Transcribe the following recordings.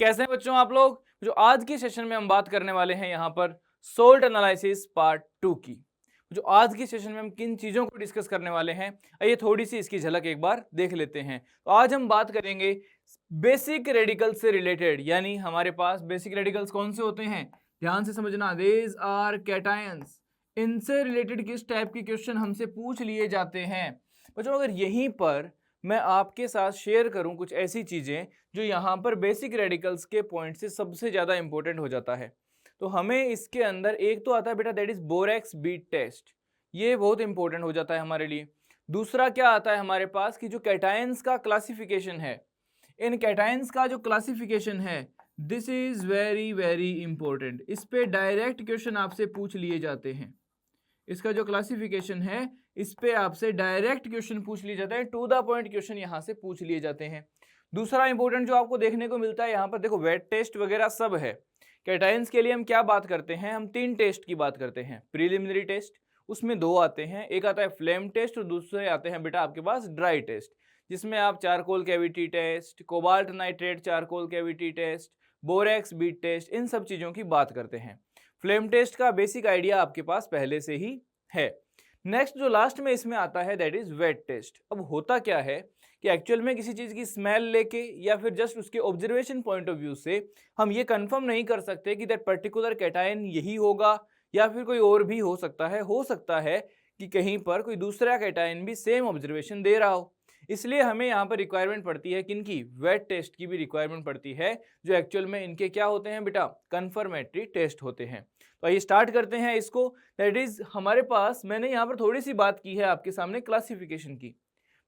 कैसे हैं बच्चों आप लोग। जो आज के सेशन में हम बात करने वाले हैं यहाँ पर सोल्ट एनालिसिस पार्ट 2 की। जो आज के सेशन में हम किन चीज़ों को डिस्कस करने वाले हैं, आइए थोड़ी सी इसकी झलक एक बार देख लेते हैं। तो आज हम बात करेंगे बेसिक रेडिकल्स से रिलेटेड, यानी हमारे पास बेसिक रेडिकल्स कौन से होते हैं, ध्यान से समझना, देज आर कैटायंस। इनसे रिलेटेड किस टाइप के क्वेश्चन हमसे पूछ लिए जाते हैं। बच्चों अगर यहीं पर मैं आपके साथ शेयर करूं कुछ ऐसी चीज़ें जो यहाँ पर बेसिक रेडिकल्स के पॉइंट से सबसे ज़्यादा इंपॉर्टेंट हो जाता है, तो हमें इसके अंदर एक तो आता है बेटा that is borax bead test, ये बहुत इंपॉर्टेंट हो जाता है हमारे लिए। दूसरा क्या आता है हमारे पास कि जो कैटायंस का क्लासिफिकेशन है, इन कैटायंस का जो क्लासिफिकेशन है this is very very important. इस पे डायरेक्ट क्वेश्चन आपसे पूछ लिए जाते हैं। इसका जो क्लासिफिकेशन है इस पे आपसे डायरेक्ट क्वेश्चन पूछ लिए जाते हैं, टू द पॉइंट क्वेश्चन यहाँ से पूछ लिए जाते हैं। दूसरा इंपॉर्टेंट जो आपको देखने को मिलता है यहाँ पर, देखो वेट टेस्ट वगैरह सब है। कैटायंस के लिए हम क्या बात करते हैं, हम 3 टेस्ट की बात करते हैं। प्रीलिमिनरी टेस्ट, उसमें 2 आते हैं, एक आता है फ्लेम टेस्ट और दूसरे आते हैं बेटा आपके पास ड्राई टेस्ट, जिसमें आप charcoal cavity test, cobalt nitrate charcoal cavity test, borax bead test, इन सब चीज़ों की बात करते हैं। फ्लेम टेस्ट का बेसिक आइडिया आपके पास पहले से ही है। नेक्स्ट जो लास्ट में इसमें आता है दैट इज वेट टेस्ट। अब होता क्या है कि एक्चुअल में किसी चीज़ की स्मेल लेके या फिर जस्ट उसके ऑब्जर्वेशन पॉइंट ऑफ व्यू से हम ये कंफर्म नहीं कर सकते कि दैट पर्टिकुलर कैटायन यही होगा या फिर कोई और भी हो सकता है। हो सकता है कि कहीं पर कोई दूसरा कैटायन भी सेम ऑब्जर्वेशन दे रहा हो, इसलिए हमें यहाँ पर रिक्वायरमेंट पड़ती है किनकी, वेट टेस्ट की भी रिक्वायरमेंट पड़ती है, जो एक्चुअल में इनके क्या होते हैं बेटा, कंफर्मेटरी टेस्ट होते हैं। तो आइए स्टार्ट करते हैं इसको। दैट इज हमारे पास, मैंने यहाँ पर थोड़ी सी बात की है आपके सामने क्लासिफिकेशन की।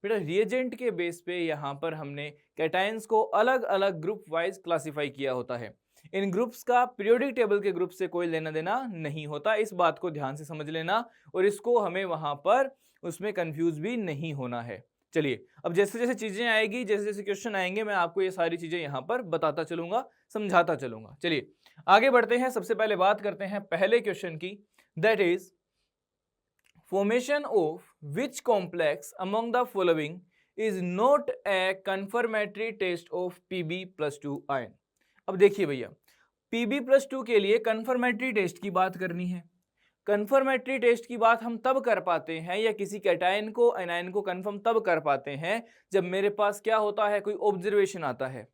बेटा रिएजेंट के बेस पे यहाँ पर हमने कैटायंस को अलग अलग ग्रुप वाइज क्लासिफाई किया होता है। इन ग्रुप्स का पीरियोडिक टेबल के ग्रुप से कोई लेना देना नहीं होता, इस बात को ध्यान से समझ लेना, और इसको हमें वहां पर उसमें कंफ्यूज भी नहीं होना है। चलिए अब जैसे जैसे चीजें आएगी, जैसे जैसे क्वेश्चन आएंगे, मैं आपको ये सारी चीजें यहाँ पर बताता चलूंगा, समझाता चलूंगा। चलिए आगे बढ़ते हैं। सबसे पहले बात करते हैं पहले क्वेश्चन की, that is formation of which complex among the following is not a confirmatory test of Pb+2 ion। अब देखिए भैया, Pb+2 के लिए confirmatory टेस्ट की बात करनी है। confirmatory टेस्ट की बात हम तब कर पाते हैं, या किसी कैटायन को एनायन को कंफर्म तब कर पाते हैं जब मेरे पास क्या होता है, कोई ऑब्जर्वेशन आता है।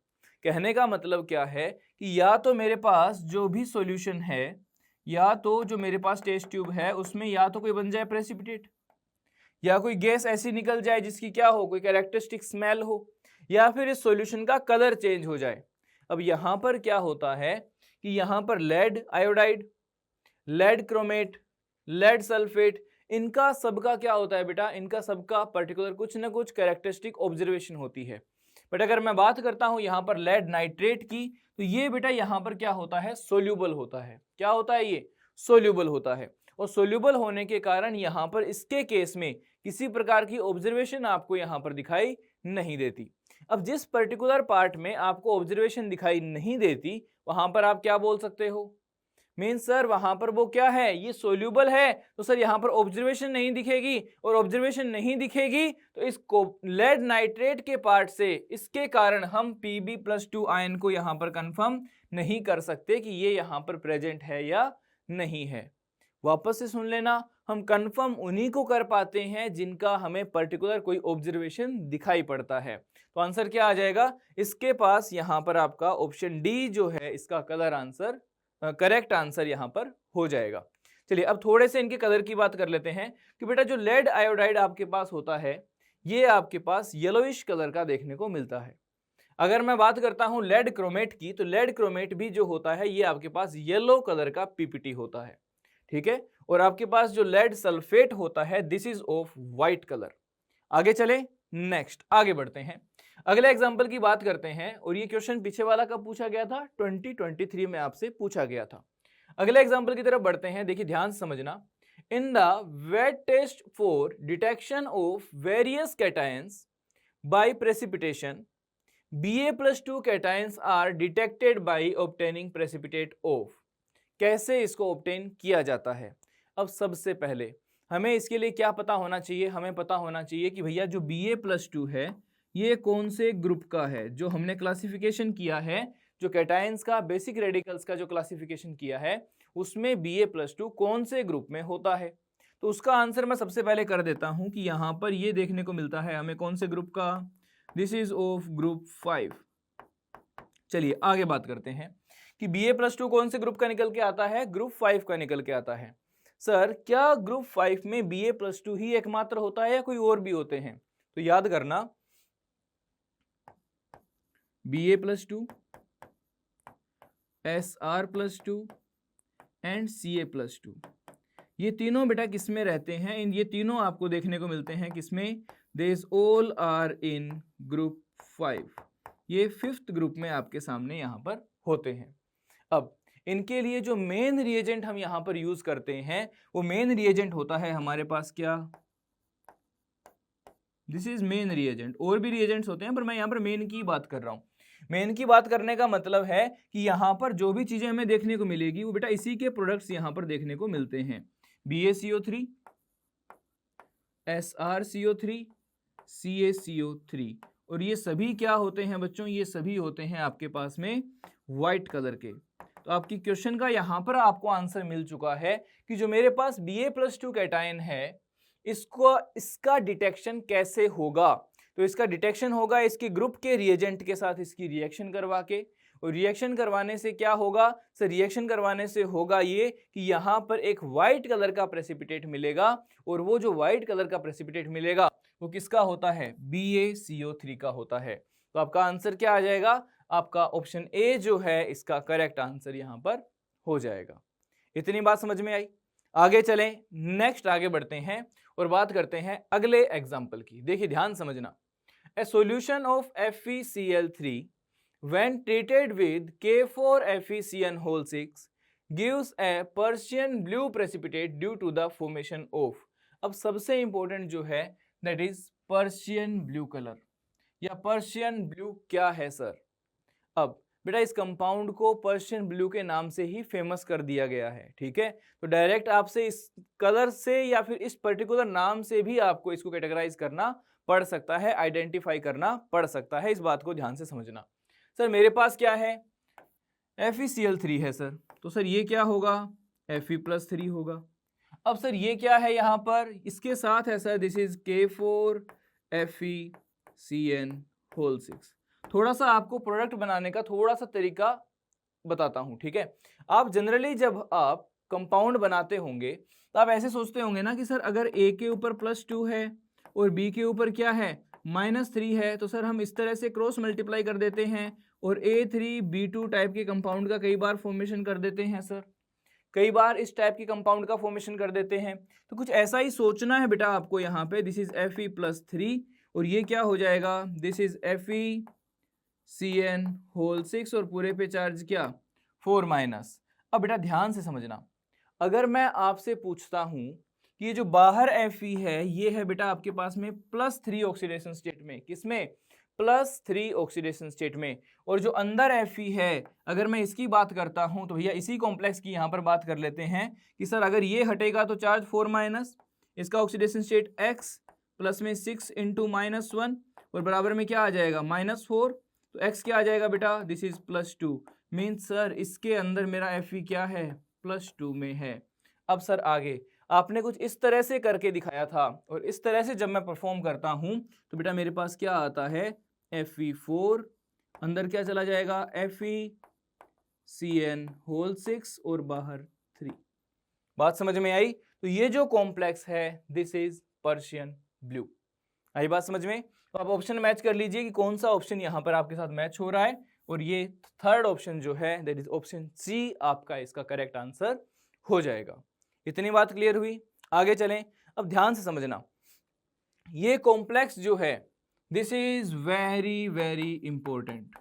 कहने का मतलब क्या है कि या तो मेरे पास जो भी सॉल्यूशन है, या तो जो मेरे पास टेस्ट ट्यूब है उसमें या तो कोई बन जाए प्रेसिपिटेट, या कोई गैस ऐसी निकल जाए जिसकी क्या हो, कोई कैरेक्टरिस्टिक स्मेल हो, या फिर इस सॉल्यूशन का कलर चेंज हो जाए। अब यहाँ पर क्या होता है कि यहाँ पर lead iodide, lead chromate, lead sulphate, इनका सबका क्या होता है बेटा, इनका सबका पर्टिकुलर कुछ ना कुछ कैरेक्टरिस्टिक ऑब्जर्वेशन होती है। बट अगर मैं बात करता हूं यहाँ पर लेड नाइट्रेट की, तो ये बेटा यहाँ पर क्या होता है, सोल्यूबल होता है। क्या होता है, ये सोल्यूबल होता है, और सोल्यूबल होने के कारण यहाँ पर इसके केस में किसी प्रकार की ऑब्जर्वेशन आपको यहाँ पर दिखाई नहीं देती। अब जिस पर्टिकुलर पार्ट में आपको ऑब्जर्वेशन दिखाई नहीं देती, वहां पर आप क्या बोल सकते हो, मीन सर वहां पर वो क्या है, ये सोल्यूबल है, तो सर यहाँ पर ऑब्जर्वेशन नहीं दिखेगी, और ऑब्जर्वेशन नहीं दिखेगी तो इस लेड नाइट्रेट के पार्ट से, इसके कारण हम Pb+2 आयन को यहाँ पर कंफर्म नहीं कर सकते कि ये यहाँ पर प्रेजेंट है या नहीं है। वापस से सुन लेना, हम कंफर्म उन्हीं को कर पाते हैं जिनका हमें पर्टिकुलर कोई ऑब्जर्वेशन दिखाई पड़ता है। तो आंसर क्या आ जाएगा इसके पास, यहाँ पर आपका ऑप्शन डी जो है इसका कलर आंसर, करेक्ट आंसर यहाँ पर हो जाएगा। चलिए अब थोड़े से इनके कलर की बात कर लेते हैं कि बेटा जो लेड आयोडाइड आपके पास होता है, ये आपके पास येलोइश कलर का देखने को मिलता है। अगर मैं बात करता हूं लेड क्रोमेट की, तो लेड क्रोमेट भी जो होता है ये आपके पास येलो कलर का पीपीटी होता है, ठीक है। और आपके पास जो लेड सल्फेट होता है this is of white colour. आगे चले, नेक्स्ट आगे बढ़ते हैं, अगले एग्जांपल की बात करते हैं। और ये क्वेश्चन पीछे वाला कब पूछा गया था, 2023 में आपसे पूछा गया था। अगले एग्जांपल की तरफ बढ़ते हैं, देखिए ध्यान से समझना। In the wet test for detection of various cations by precipitation, Ba+2 cations are detected by obtaining precipitate of. कैसे इसको ऑब्टेन किया जाता है। अब सबसे पहले हमें इसके लिए क्या पता होना चाहिए, हमें पता होना चाहिए कि भैया जो Ba+2 है ये कौन से ग्रुप का है, जो हमने क्लासिफिकेशन किया है जो कैटायंस का बेसिक रेडिकल्स का जो क्लासिफिकेशन किया है उसमें Ba+2 कौन से ग्रुप में होता है। तो उसका आंसर मैं सबसे पहले कर देता हूं कि यहां पर ये देखने को मिलता है हमें कौन से ग्रुप का, दिस इज ऑफ ग्रुप 5। चलिए आगे बात करते हैं कि Ba+2 कौन से ग्रुप का निकल के आता है, ग्रुप 5 का निकल के आता है। सर क्या ग्रुप 5 में Ba+2 ही एकमात्र होता है या कोई और भी होते हैं? तो याद करना Ba+2, Sr+2 एंड Ca+2, ये तीनों बेटा किस में रहते हैं, इन ये तीनों आपको देखने को मिलते हैं किसमें, this all are in group 5। ये 5th ग्रुप में आपके सामने यहाँ पर होते हैं। अब इनके लिए जो मेन रिएजेंट हम यहाँ पर यूज करते हैं वो मेन रिएजेंट होता है हमारे पास क्या, दिस इज मेन रिएजेंट। और भी रिएजेंट्स होते हैं पर मैं यहाँ पर मेन की बात कर रहा हूँ। मेन की बात करने का मतलब है कि यहाँ पर जो भी चीजें हमें देखने को मिलेगी वो बेटा इसी के प्रोडक्ट्स यहाँ पर देखने को मिलते हैं, BaCO3, SrCO3, CaCO3, और ये सभी क्या होते हैं बच्चों, ये सभी होते हैं आपके पास में व्हाइट कलर के। तो आपकी क्वेश्चन का यहाँ पर आपको आंसर मिल चुका है कि जो मेरे पास Ba+2 कैटायन है इसका डिटेक्शन कैसे होगा। तो इसका डिटेक्शन होगा इसके ग्रुप के रिएजेंट के साथ इसकी रिएक्शन करवा के, और रिएक्शन करवाने से क्या होगा सर, रिएक्शन करवाने से होगा ये कि यहाँ पर एक व्हाइट कलर का प्रेसिपिटेट मिलेगा, और वो जो व्हाइट कलर का प्रेसिपिटेट मिलेगा वो किसका होता है, BaCO3 का होता है। तो आपका आंसर क्या आ जाएगा, आपका ऑप्शन ए जो है इसका करेक्ट आंसर यहाँ पर हो जाएगा। इतनी बात समझ में आई। आगे चलें, नेक्स्ट आगे बढ़ते हैं और बात करते हैं अगले एग्जाम्पल की। देखिए ध्यान समझना, ए solution of FeCl3 when treated with K4FeCN6 gives a Persian blue precipitate due to the formation of। अब सबसे इंपॉर्टेंट जो है that is Persian blue colour, या पर्शियन ब्लू क्या है सर। अब बेटा इस कंपाउंड को पर्शियन ब्लू के नाम से ही फेमस कर दिया गया है, ठीक है। तो डायरेक्ट आपसे इस कलर से या फिर इस पर्टिकुलर नाम से भी आपको इसको कैटेगराइज करना पड़ सकता है, आइडेंटिफाई करना पड़ सकता है, इस बात को ध्यान से समझना। सर मेरे पास क्या है, FeCl3 है सर, तो सर ये क्या होगा, Fe+3 होगा। अब सर ये क्या है यहाँ पर, इसके साथ है सर दिस इज K4FeCN6। थोड़ा सा आपको प्रोडक्ट बनाने का थोड़ा सा तरीका बताता हूं, ठीक है। आप जनरली जब आप कंपाउंड बनाते होंगे तो आप ऐसे सोचते होंगे ना कि सर अगर A के ऊपर +2 है और B के ऊपर क्या है -3 है, तो सर हम इस तरह से क्रॉस मल्टीप्लाई कर देते हैं और A3B2 टाइप के कंपाउंड का कई बार फॉर्मेशन कर देते हैं सर, कई बार इस टाइप के कंपाउंड का फॉर्मेशन कर देते हैं। तो कुछ ऐसा ही सोचना है बेटा आपको यहाँ पे, दिस इज Fe+3 और ये क्या हो जाएगा, दिस इज FeCN6 और पूरे पे चार्ज क्या 4-। अब बेटा ध्यान से समझना, अगर मैं आपसे पूछता हूं कि ये जो बाहर Fe है ये है बेटा आपके पास में +3 ऑक्सीडेशन स्टेट में, किसमें +3 ऑक्सीडेशन स्टेट में, और जो अंदर Fe है अगर मैं इसकी बात करता हूं तो भैया इसी कॉम्प्लेक्स की यहां पर बात कर लेते हैं कि सर अगर ये हटेगा तो चार्ज 4-, इसका ऑक्सीडेशन स्टेट X प्लस में 6 × -1 और बराबर में क्या आ जाएगा -4, तो X क्या आ जाएगा बेटा, दिस इज +2, मीन्स सर इसके अंदर मेरा Fe क्या है +2 में है। अब सर आगे आपने कुछ इस तरह से करके दिखाया था और इस तरह से जब मैं परफॉर्म करता हूं तो बेटा मेरे पास क्या आता है Fe4, अंदर क्या चला जाएगा FeCN6 और बाहर 3। बात समझ में आई। तो ये जो कॉम्प्लेक्स है दिस इज पर्शियन ब्लू। आई बात समझ में। तो आप ऑप्शन मैच कर लीजिए कि कौन सा ऑप्शन यहाँ पर आपके साथ मैच हो रहा है, और ये थर्ड ऑप्शन जो है दैट इज ऑप्शन सी आपका इसका करेक्ट आंसर हो जाएगा। इतनी बात क्लियर हुई। आगे चलें, अब ध्यान से समझना, ये कॉम्प्लेक्स जो है this is very very important.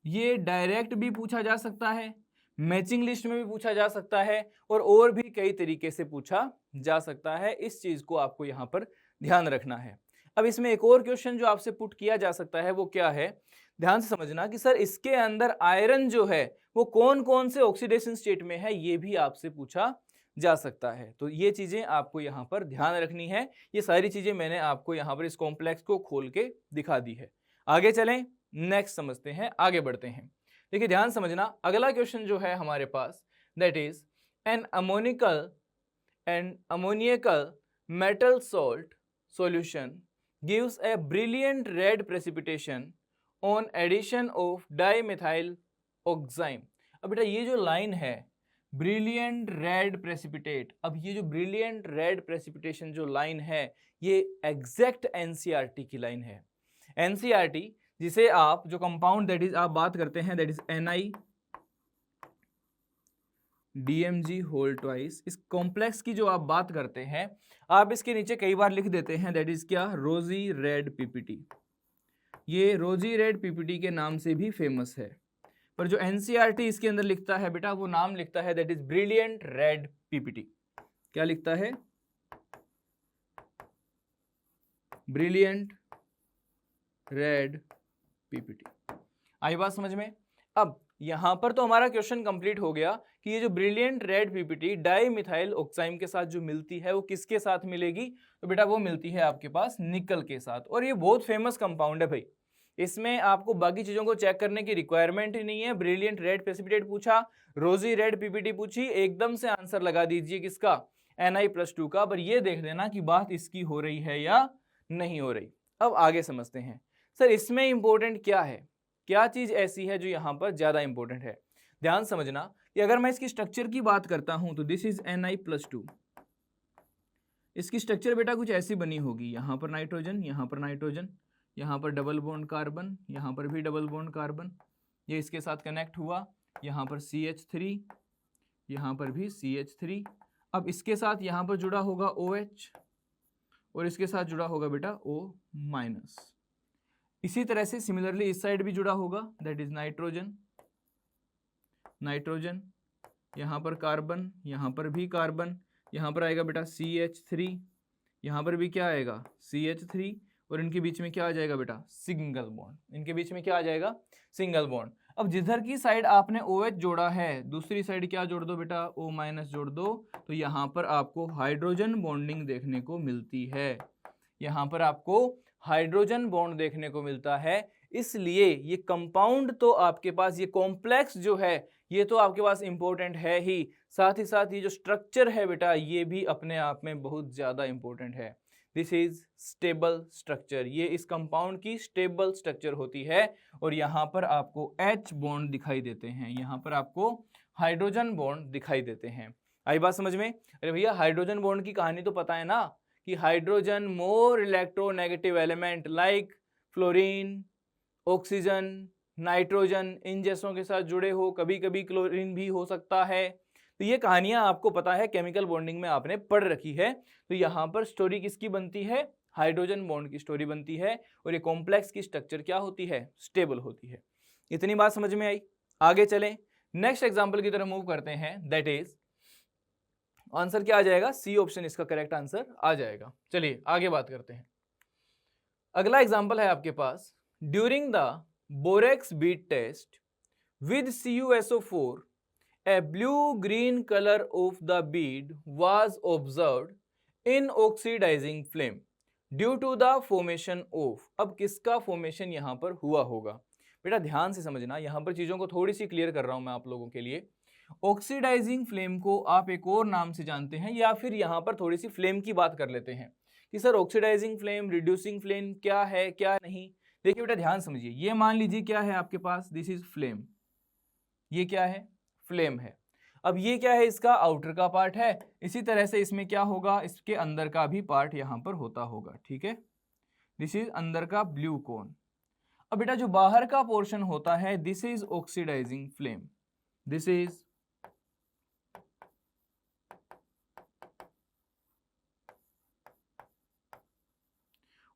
ये डायरेक्ट भी पूछा जा सकता है, मैचिंग लिस्ट में भी पूछा जा सकता है, और भी कई तरीके से पूछा जा सकता है। इस चीज को आपको यहाँ पर ध्यान रखना है। अब इसमें एक और क्वेश्चन जो आपसे पुट किया जा सकता है वो क्या है, ध्यान से समझना कि सर इसके अंदर आयरन जो है वो कौन कौन से ऑक्सीडेशन स्टेट में है, ये भी आपसे पूछा जा सकता है। तो ये चीजें आपको यहाँ पर ध्यान रखनी है। ये सारी चीजें मैंने आपको यहाँ पर इस कॉम्प्लेक्स को खोल के दिखा दी है। आगे चलें, नेक्स्ट समझते हैं, आगे बढ़ते हैं। देखिए ध्यान समझना, अगला क्वेश्चन जो है हमारे पास that is an ammoniacal metal salt solution gives a brilliant red precipitation on addition of dimethyl oxime। अब बेटा ये जो लाइन है ब्रिलियंट रेड प्रेसिपिटेट, अब ये जो ब्रिलियंट रेड प्रेसिपिटेशन जो लाइन है ये एग्जैक्ट एनसीईआरटी की लाइन है। एनसीईआरटी जिसे आप जो कंपाउंड दैट इज आप बात करते हैं that is NiDMG whole twice, इस कॉम्प्लेक्स की जो आप बात करते हैं आप इसके नीचे कई बार लिख देते हैं दैट इज क्या, रोजी रेड पीपीटी। ये रोजी रेड पीपीटी के नाम से भी फेमस है, पर जो एनसीईआरटी इसके अंदर लिखता है बेटा वो नाम लिखता है that is brilliant red PPT. क्या लिखता है, ब्रिलियंट रेड पीपीटी। आई बात समझ में। अब यहां पर तो हमारा क्वेश्चन कंप्लीट हो गया कि ये जो brilliant red PPT dimethyl oxide के साथ जो मिलती है वो किसके साथ मिलेगी, तो बेटा वो मिलती है आपके पास निकल के साथ। और ये बहुत फेमस कंपाउंड है भाई, इसमें आपको बाकी चीजों को चेक करने की रिक्वायरमेंट ही नहीं है। ब्रिलियंट रेड प्रेसिपिटेट पूछा, रोजी रेड पीपीटी पूछी, एकदम से आंसर लगा दीजिए किसका, Ni+2 का। पर ये देख लेना कि बात इसकी हो रही है या नहीं हो रही। अब आगे समझते हैं सर इसमें इंपॉर्टेंट क्या है, क्या चीज ऐसी है जो यहाँ पर ज्यादा इंपॉर्टेंट है। ध्यान समझना कि अगर मैं इसकी स्ट्रक्चर की बात करता हूं तो दिस इज Ni+2। इसकी स्ट्रक्चर बेटा कुछ ऐसी बनी होगी, यहाँ पर नाइट्रोजन, यहाँ पर नाइट्रोजन, यहाँ पर डबल बॉन्ड कार्बन, यहाँ पर भी डबल बॉन्ड कार्बन, ये इसके साथ कनेक्ट हुआ, यहाँ पर CH3, यहाँ पर भी CH3। अब इसके साथ यहाँ पर जुड़ा होगा OH और इसके साथ जुड़ा होगा बेटा O-। इसी तरह से सिमिलरली इस साइड भी जुड़ा होगा दैट इज नाइट्रोजन, नाइट्रोजन, यहाँ पर कार्बन, यहाँ पर भी कार्बन, यहाँ पर आएगा बेटा CH3, यहाँ पर भी क्या आएगा CH3 और इनके बीच में क्या आ जाएगा बेटा सिंगल बॉन्ड, इनके बीच में क्या आ जाएगा सिंगल बॉन्ड। अब जिधर की साइड आपने OH जोड़ा है दूसरी साइड क्या जोड़ दो बेटा O- जोड़ दो, तो यहाँ पर आपको हाइड्रोजन बॉन्डिंग देखने को मिलती है, यहाँ पर आपको हाइड्रोजन बॉन्ड देखने को मिलता है। इसलिए ये कंपाउंड तो आपके पास, ये कॉम्प्लेक्स जो है ये तो आपके पास इंपॉर्टेंट है ही साथ ये जो स्ट्रक्चर है बेटा ये भी अपने आप में बहुत ज्यादा इंपॉर्टेंट है। दिस इज स्टेबल स्ट्रक्चर, ये इस कंपाउंड की स्टेबल स्ट्रक्चर होती है। और यहाँ पर आपको H बॉन्ड दिखाई देते हैं, यहाँ पर आपको हाइड्रोजन बॉन्ड दिखाई देते हैं। आई बात समझ में। अरे भैया हाइड्रोजन बॉन्ड की कहानी तो पता है ना कि hydrogen more electronegative element like fluorine, oxygen, nitrogen इन जैसों के साथ जुड़े हो, कभी कभी क्लोरीन भी हो सकता है। तो ये कहानियां आपको पता है, केमिकल बॉन्डिंग में आपने पढ़ रखी है। तो यहाँ पर स्टोरी किसकी बनती है, हाइड्रोजन बॉन्ड की स्टोरी बनती है। और ये कॉम्प्लेक्स की स्ट्रक्चर क्या होती है, स्टेबल होती है। इतनी बात समझ में आई। आगे चलें, नेक्स्ट एग्जाम्पल की तरफ मूव करते हैं। दैट इज आंसर क्या आ जाएगा, सी ऑप्शन इसका करेक्ट आंसर आ जाएगा। चलिए आगे बात करते हैं। अगला एग्जांपल है आपके पास, during the borax bead test with CuSO4 a blue green color of the bead was observed in oxidizing flame due to the formation of। अब किसका फॉर्मेशन यहां पर हुआ होगा बेटा, ध्यान से समझना, यहां पर चीजों को थोड़ी सी क्लियर कर रहा हूं मैं आप लोगों के लिए। ऑक्सीडाइजिंग फ्लेम को आप एक और नाम से जानते हैं, या फिर यहां पर थोड़ी सी फ्लेम की बात कर लेते हैं कि sir oxidising flame, reducing flame क्या है क्या नहीं। देखिए बेटा ध्यान समझिए, ये मान लीजिए क्या है आपके पास, दिस इज फ्लेम, ये क्या है फ्लेम है। अब ये क्या है, इसका आउटर का पार्ट है। इसी तरह से इसमें क्या होगा, इसके अंदर का भी पार्ट यहां पर होता होगा, ठीक है। दिस इज अंदर का ब्लू कोन। अब बेटा जो बाहर का पोर्शन होता है this is oxidising flame, this is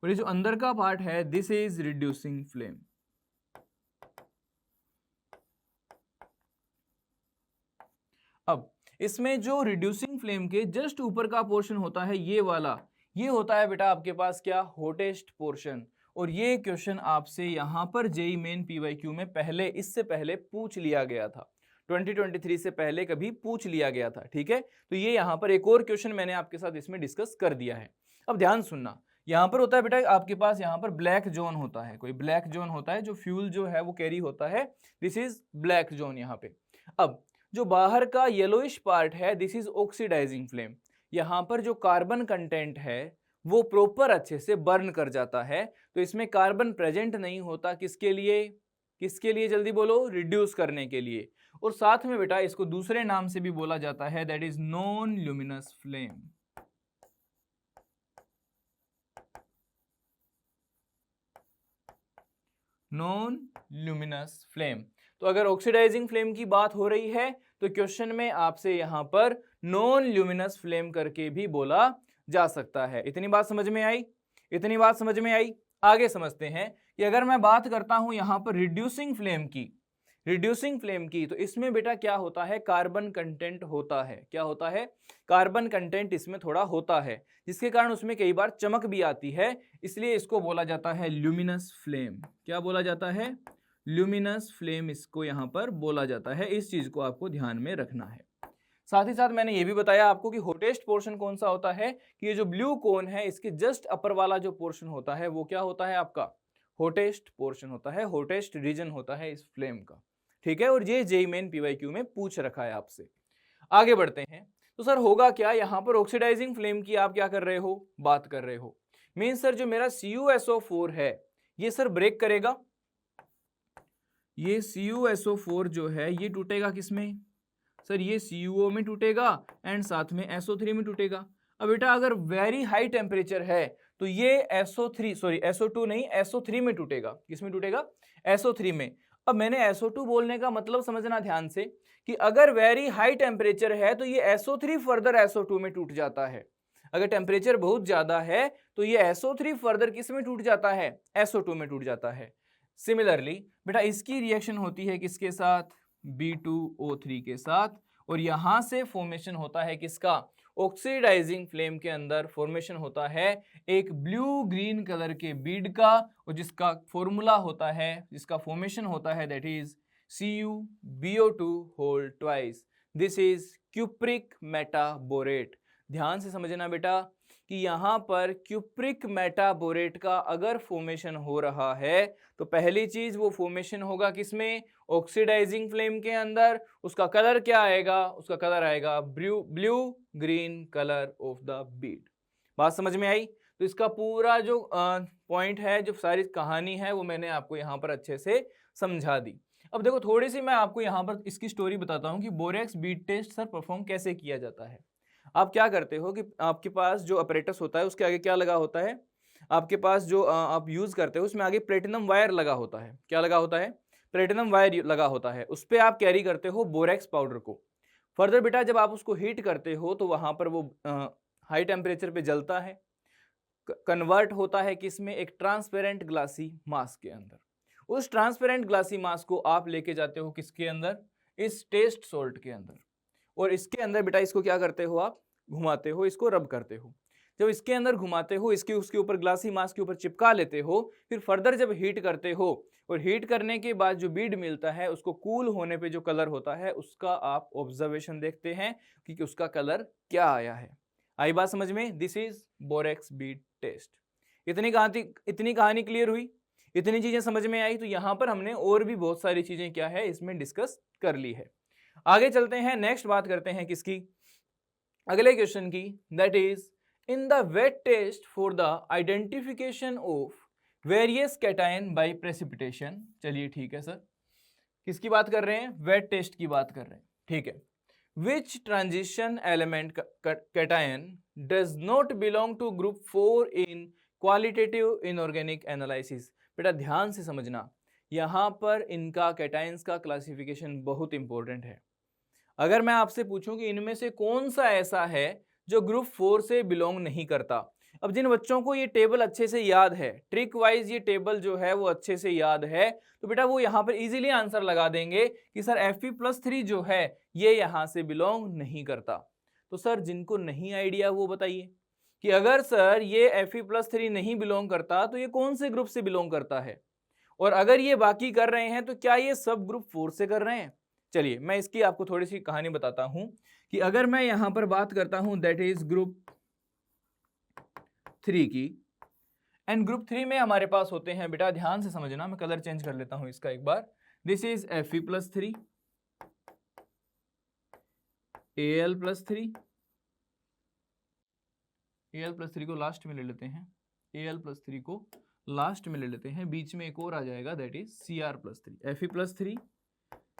और ये जो अंदर का पार्ट है दिस इज रिड्यूसिंग फ्लेम। अब इसमें जो रिड्यूसिंग फ्लेम के जस्ट ऊपर का पोर्शन होता है ये वाला, ये होता है बेटा आपके पास क्या, हॉटेस्ट पोर्शन। और ये क्वेश्चन आपसे यहां पर जेईई मेन PYQ में पहले, इससे पहले पूछ लिया गया था, 2023 से पहले कभी पूछ लिया गया था, ठीक है। तो ये यहां पर एक और क्वेश्चन मैंने आपके साथ इसमें डिस्कस कर दिया है। अब ध्यान सुनना, यहाँ पर होता है बेटा आपके पास यहाँ पर ब्लैक जोन होता है, कोई ब्लैक जोन होता है जो फ्यूल जो है वो कैरी होता है, दिस इज ब्लैक जोन यहाँ पे। अब जो बाहर का येलोइश पार्ट है दिस इज ऑक्सीडाइजिंग फ्लेम। यहाँ पर जो कार्बन कंटेंट है वो प्रॉपर अच्छे से बर्न कर जाता है, तो इसमें कार्बन प्रेजेंट नहीं होता, किसके लिए, किसके लिए जल्दी बोलो, रिड्यूस करने के लिए। और साथ में बेटा इसको दूसरे नाम से भी बोला जाता है, that is non luminous flame. Non luminous flame. तो अगर ऑक्सीडाइजिंग फ्लेम की बात हो रही है तो क्वेश्चन में आपसे यहां पर नॉन ल्यूमिनस फ्लेम करके भी बोला जा सकता है। इतनी बात समझ में आई, इतनी बात समझ में आई। आगे समझते हैं कि अगर मैं बात करता हूं यहां पर रिड्यूसिंग फ्लेम की, रिड्यूसिंग फ्लेम की, तो इसमें बेटा क्या होता है, कार्बन कंटेंट होता है। क्या होता है, कार्बन कंटेंट इसमें थोड़ा होता है, जिसके कारण उसमें कई बार चमक भी आती है, इसलिए इसको बोला जाता है ल्यूमिनस फ्लेम। क्या बोला जाता है, ल्यूमिनस फ्लेम इसको यहां पर बोला जाता है। इस चीज को आपको ध्यान में रखना है। साथ ही साथ मैंने ये भी बताया आपको कि हॉटेस्ट पोर्शन कौन सा होता है, कि ये जो ब्लू कोन है इसके जस्ट अपर वाला जो पोर्शन होता है वो क्या होता है, आपका हॉटेस्ट पोर्शन होता है, हॉटेस्ट रीजन होता है इस फ्लेम का। ठीक है, और ये जेईई मेन पीवाईक्यू में पूछ रखा है आपसे। आगे बढ़ते हैं। तो सर होगा क्या, यहाँ पर ऑक्सीडाइजिंग फ्लेम की आप क्या कर रहे हो, बात कर रहे हो। मीन सर जो मेरा CuSO4 है ये सर ब्रेक करेगा, ये CuSO4 जो है ये टूटेगा किसमें सर, ये CuO में टूटेगा एंड साथ में SO3 में टूटेगा। अब बेटा अगर वेरी हाई टेम्परेचर है तो ये SO2 नहीं, SO3 में टूटेगा। किस में टूटेगा, SO3 में। अब मैंने SO2 बोलने का मतलब समझना ध्यान से कि अगर वेरी हाई टेम्परेचर है तो ये SO3 फर्दर SO2 में टूट जाता है। अगर टेम्परेचर बहुत ज्यादा है तो ये SO3 फर्दर किस में टूट जाता है, SO2 में टूट जाता है। सिमिलरली बेटा इसकी रिएक्शन होती है किसके साथ, B2O3 के साथ, और यहां से फॉर्मेशन होता है किसका, ऑक्सीडाइजिंग फ्लेम के अंदर फॉर्मेशन होता है एक ब्लू ग्रीन कलर के बीड का, और जिसका फॉर्मूला होता है, जिसका फॉर्मेशन होता है that is CuBO2 whole twice. This is cupric metaborate. ध्यान से समझना बेटा कि यहाँ पर क्यूप्रिक मेटाबोरेट का अगर फॉर्मेशन हो रहा है तो पहली चीज वो फॉर्मेशन होगा किसमें, ऑक्सीडाइजिंग फ्लेम के अंदर। उसका कलर क्या आएगा, उसका कलर आएगा blue green colour of the Beed. बात समझ में आई। तो इसका पूरा जो पॉइंट है, जो सारी कहानी है वो मैंने आपको यहाँ पर अच्छे से समझा दी। अब देखो थोड़ी सी मैं आपको यहाँ पर इसकी स्टोरी बताता हूँ कि borax bead test sir perform कैसे किया जाता है। आप क्या करते हो कि आपके पास जो अपरेटस होता है उसके आगे क्या लगा होता है, आपके पास जो आप यूज करते हो उसमें आगे प्लेटिनम वायर लगा होता है। क्या लगा होता है, प्लेटिनम वायर लगा होता है। उस पर आप कैरी करते हो बोरेक्स पाउडर को। फर्दर बेटा जब आप उसको हीट करते हो तो वहां पर वो हाई टेम्परेचर पे जलता है, कन्वर्ट होता है किसमें, एक ट्रांसपेरेंट ग्लासी मास्क के अंदर। उस ट्रांसपेरेंट ग्लासी मास्क को आप लेके जाते हो किसके अंदर, इस टेस्ट सोल्ट के अंदर। और इसके अंदर बेटा इसको क्या करते हो, आप घुमाते हो, इसको रब करते हो। जब इसके अंदर घुमाते हो, इसके उसके ऊपर ग्लासी मास्क के ऊपर चिपका लेते हो, फिर फर्दर जब हीट करते हो, और हीट करने के बाद जो बीड मिलता है उसको कूल होने पे जो कलर होता है उसका आप ऑब्जर्वेशन देखते हैं कि उसका कलर क्या आया है। आई बात समझ में, this is borax bead test. इतनी कहानी क्लियर हुई, इतनी चीजें समझ में आई। तो यहां पर हमने और भी बहुत सारी चीजें क्या है इसमें डिस्कस कर ली है। आगे चलते हैं, नेक्स्ट बात करते हैं किसकी, अगले क्वेश्चन की, that is in the wet test for the identification of various cation by precipitation. चलिए ठीक है सर, किसकी बात कर रहे हैं, वेट टेस्ट की बात कर रहे हैं। ठीक है, which transition element cation does not belong to group 4 in qualitative inorganic analysis. बेटा ध्यान से समझना, यहां पर इनका कैटायंस का क्लासिफिकेशन बहुत इंपॉर्टेंट है। अगर मैं आपसे पूछूं कि इनमें से कौन सा ऐसा है जो ग्रुप 4 से बिलोंग नहीं करता। अब जिन बच्चों को ये टेबल अच्छे से याद है, ट्रिक वाइज ये टेबल जो है वो अच्छे से याद है, तो बेटा वो यहाँ पर इजीली आंसर लगा देंगे कि सर Fe+3 जो है ये यहाँ से बिलोंग नहीं करता। तो सर जिनको नहीं आइडिया वो बताइए कि अगर सर ये Fe+3 नहीं बिलोंग करता तो ये कौन से ग्रुप से बिलोंग करता है, और अगर ये बाकी कर रहे हैं तो क्या ये सब ग्रुप 4 से कर रहे हैं। चलिए मैं इसकी आपको थोड़ी सी कहानी बताता हूं कि अगर मैं यहां पर बात करता हूं दैट इज ग्रुप 3 की, एंड ग्रुप 3 में हमारे पास होते हैं बेटा, ध्यान से समझना, मैं कलर चेंज कर लेता हूं इसका एक बार। This is Fe+3, Al+3, Al+3 को लास्ट में ले लेते हैं, Al+3 को लास्ट में ले लेते हैं, बीच में एक और आ जाएगा, that is Cr+3, Fe+3,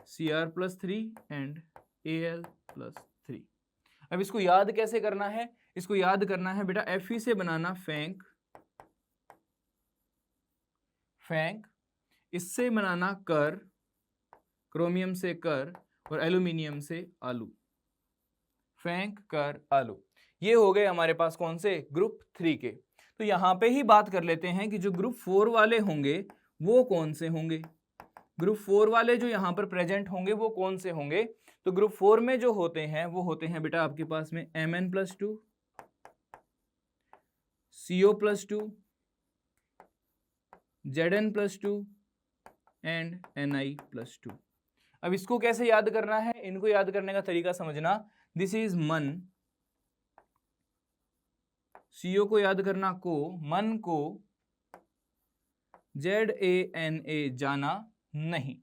Cr+3 and Al+3। अब इसको याद कैसे करना है? इसको याद करना है बेटा, Fe से बनाना फैंक, इससे बनाना कर, क्रोमियम से कर, और एल्यूमिनियम से आलू, फैंक कर आलू। ये हो गए हमारे पास कौन से? ग्रुप 3 के। तो यहां पे ही बात कर लेते हैं कि जो ग्रुप 4 वाले होंगे वो कौन से होंगे। ग्रुप 4 वाले जो यहां पर प्रेजेंट होंगे वो कौन से होंगे? तो ग्रुप 4 में जो होते हैं वो होते हैं बेटा आपके पास में Mn+2, CO+2, Zn+2 and Ni+2। अब इसको कैसे याद करना है? इनको याद करने का तरीका समझना। दिस इज मन, CO को याद करना को, मन को, ZANA जाना नहीं,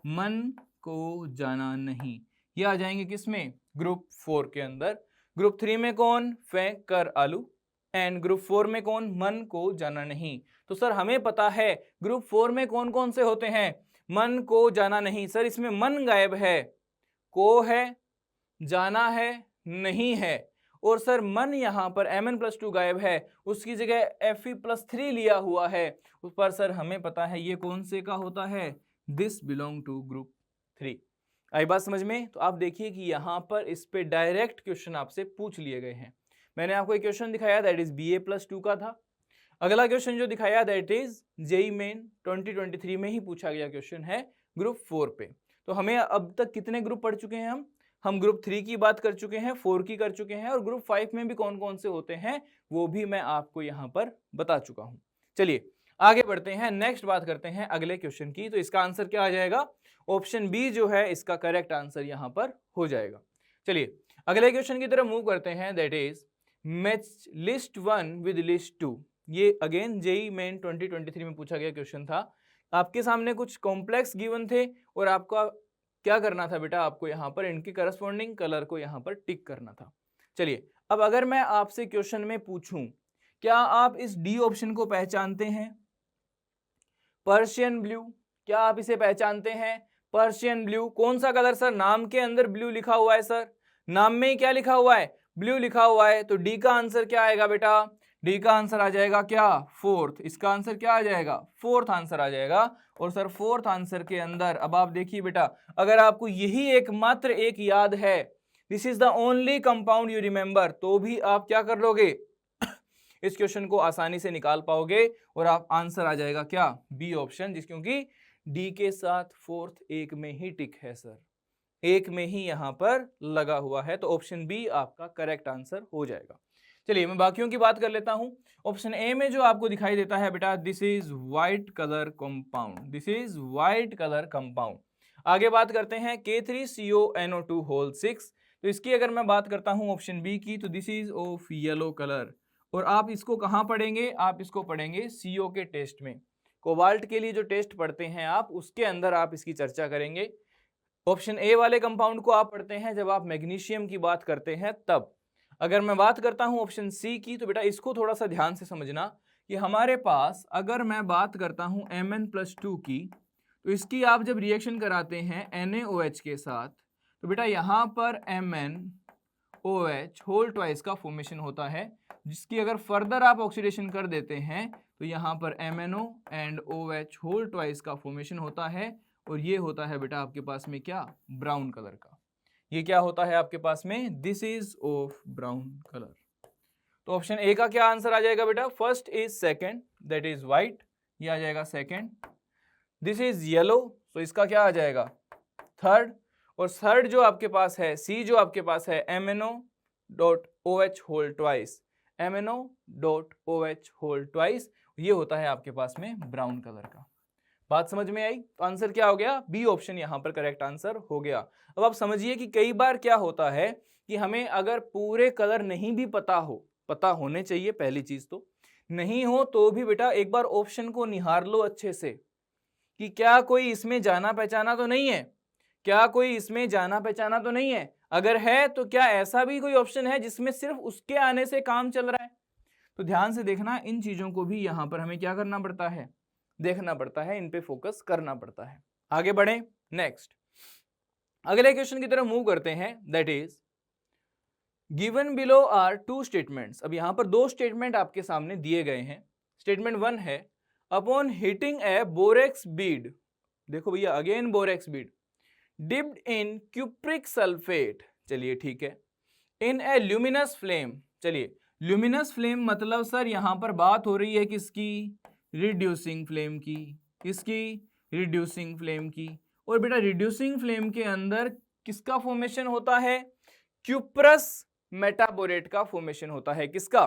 मन को जाना नहीं। ये आ जाएंगे किसमें? ग्रुप 4 के अंदर। ग्रुप 3 में कौन? फैंक कर आलू, एंड ग्रुप 4 में कौन? मन को जाना नहीं। तो सर हमें पता है ग्रुप 4 में कौन कौन से होते हैं? मन को जाना नहीं। सर इसमें मन गायब है, को है, जाना है, नहीं है, और सर मन यहाँ पर Mn+2 गायब है, उसकी जगह Fe+3 लिया हुआ है। उस पर सर हमें पता है ये कौन से का होता है? This belong to group 3। आई बात समझ में? तो आप देखिए कि यहाँ पर इस पे डायरेक्ट क्वेश्चन आपसे पूछ लिए गए हैं। मैंने आपको एक क्वेश्चन दिखाया, दैट इज Ba+2 का था। अगला क्वेश्चन जो दिखाया दैट इज जेईई मेन 2023 में ही पूछा गया क्वेश्चन है ग्रुप 4 पे। तो हमें अब तक कितने ग्रुप पढ़ चुके हैं? हम ग्रुप 3 की बात कर चुके हैं, 4 की कर चुके हैं, और ग्रुप 5 में भी कौन कौन से होते हैं वो भी मैं आपको यहाँ पर बता चुका हूँ। चलिए आगे बढ़ते हैं, नेक्स्ट बात करते हैं अगले क्वेश्चन की। तो इसका आंसर क्या आ जाएगा? ऑप्शन बी जो है इसका करेक्ट आंसर यहाँ पर हो जाएगा। चलिए अगले क्वेश्चन की तरफ मूव करते हैं, that is match list 1 with list 2। ये अगेन जेईई मेन 2023 में पूछा गया क्वेश्चन था। आपके सामने कुछ कॉम्प्लेक्स गिवन थे और आपका क्या करना था बेटा? आपको यहाँ पर इनके करस्पॉन्डिंग कलर को यहाँ पर टिक करना था। चलिए अब अगर मैं आपसे क्वेश्चन में पूछूं, क्या आप इस डी ऑप्शन को पहचानते हैं? पर्शियन ब्लू, क्या आप इसे पहचानते हैं? पर्शियन ब्लू कौन सा कलर? सर नाम के अंदर ब्लू लिखा हुआ है, सर नाम में ही क्या लिखा हुआ है? ब्लू लिखा हुआ है। तो डी का आंसर क्या आएगा बेटा? डी का आंसर आ जाएगा क्या? फोर्थ। इसका आंसर क्या आ जाएगा? फोर्थ आंसर आ जाएगा। और सर फोर्थ आंसर के अंदर अब आप देखिए बेटा, अगर आपको यही एकमात्र एक याद है, this is the only compound you remember, तो भी आप क्या कर लोगे? इस क्वेश्चन को आसानी से निकाल पाओगे और आप आंसर आ जाएगा क्या? बी ऑप्शन, जिस क्योंकि डी के साथ फोर्थ एक में ही टिक है सर, एक में ही यहां पर लगा हुआ है। तो ऑप्शन बी आपका करेक्ट आंसर हो जाएगा। चलिए मैं बाकियों की बात कर लेता हूं। ऑप्शन ए में जो आपको दिखाई देता है बेटा, this is white colour compound, this is white colour compound. आगे बात करते हैं K3CONO2 6। तो इसकी अगर मैं बात करता हूं ऑप्शन बी की, तो this is of yellow colour. और आप इसको कहां पढ़ेंगे? आप इसको पढ़ेंगे CO के टेस्ट में। कोबाल्ट के लिए जो टेस्ट पढ़ते हैं आप, उसके अंदर आप इसकी चर्चा करेंगे। ऑप्शन ए वाले कंपाउंड को आप पढ़ते हैं जब आप मैग्नीशियम की बात करते हैं तब। अगर मैं बात करता हूं ऑप्शन सी की, तो बेटा इसको थोड़ा सा ध्यान से समझना कि हमारे पास अगर मैं बात करता हूं Mn+2 की, तो इसकी आप जब रिएक्शन कराते हैं NaOH के साथ, तो बेटा यहां पर MnOH होल ट्वाइस का फॉर्मेशन होता है, जिसकी अगर फर्दर आप ऑक्सीडेशन कर देते हैं तो यहां पर MnO and OH whole twice का फॉर्मेशन होता है। और ये होता है बेटा आपके पास में क्या? ब्राउन कलर का। ये क्या होता है आपके पास में? This is of brown colour. तो ऑप्शन ए का क्या आंसर आ जाएगा बेटा? First is second, that is white, ये आ जाएगा सेकंड। दिस इज येलो, तो इसका क्या आ जाएगा? थर्ड। और थर्ड जो आपके पास है, सी जो आपके पास है, MnO.OH whole twice, MnO.OH whole twice, ये होता है आपके पास में ब्राउन कलर का। बात समझ में आई? तो आंसर क्या हो गया? बी ऑप्शन यहां पर करेक्ट आंसर हो गया। अब आप समझिए कि कई बार क्या होता है कि हमें अगर पूरे कलर नहीं भी पता हो, पता होने चाहिए पहली चीज तो, नहीं हो तो भी बेटा एक बार ऑप्शन को निहार लो अच्छे से कि क्या कोई इसमें जाना पहचाना तो नहीं है, क्या कोई इसमें जाना पहचाना तो नहीं है। अगर है तो क्या ऐसा भी कोई ऑप्शन है जिसमें सिर्फ उसके आने से काम चल रहा है। तो ध्यान से देखना, इन चीजों को भी यहां पर हमें क्या करना पड़ता है, देखना पड़ता है, इन पे फोकस करना पड़ता है। आगे बढ़े, नेक्स्ट अगले क्वेश्चन की तरफ मूव करते हैं। That is given below are two statements. अब यहां पर दो स्टेटमेंट आपके सामने दिए गए हैं। स्टेटमेंट 1 है upon heating a borax bead, देखो भैया again borax bead dipped in cupric sulphate, चलिए ठीक है, इन ए ल्यूमिनस फ्लेम। चलिए ल्यूमिनस फ्लेम मतलब सर यहां पर बात हो रही है किसकी, रिड्यूसिंग फ्लेम की, किसकी, रिड्यूसिंग फ्लेम की। और बेटा रिड्यूसिंग फ्लेम के अंदर किसका फॉर्मेशन होता है, क्यूप्रस मेटाबोरेट का फॉर्मेशन होता है। किसका,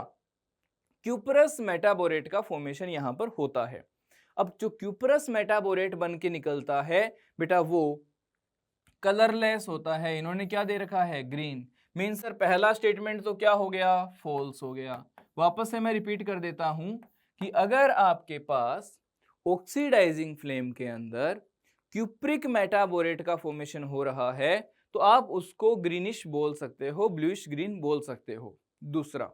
क्यूप्रस मेटाबोरेट का फॉर्मेशन यहां पर होता है। अब जो क्यूप्रस मेटाबोरेट बन के निकलता है बेटा वो कलरलेस होता है। इन्होंने क्या दे रखा है, ग्रीन। मीन सर पहला स्टेटमेंट तो क्या हो गया, फॉल्स हो गया। वापस से मैं रिपीट कर देता हूं कि अगर आपके पास ऑक्सीडाइजिंग फ्लेम के अंदर क्यूप्रिक मेटाबोरेट का फॉर्मेशन हो रहा है तो आप उसको ग्रीनिश बोल सकते हो, ब्लूइश ग्रीन बोल सकते हो। दूसरा,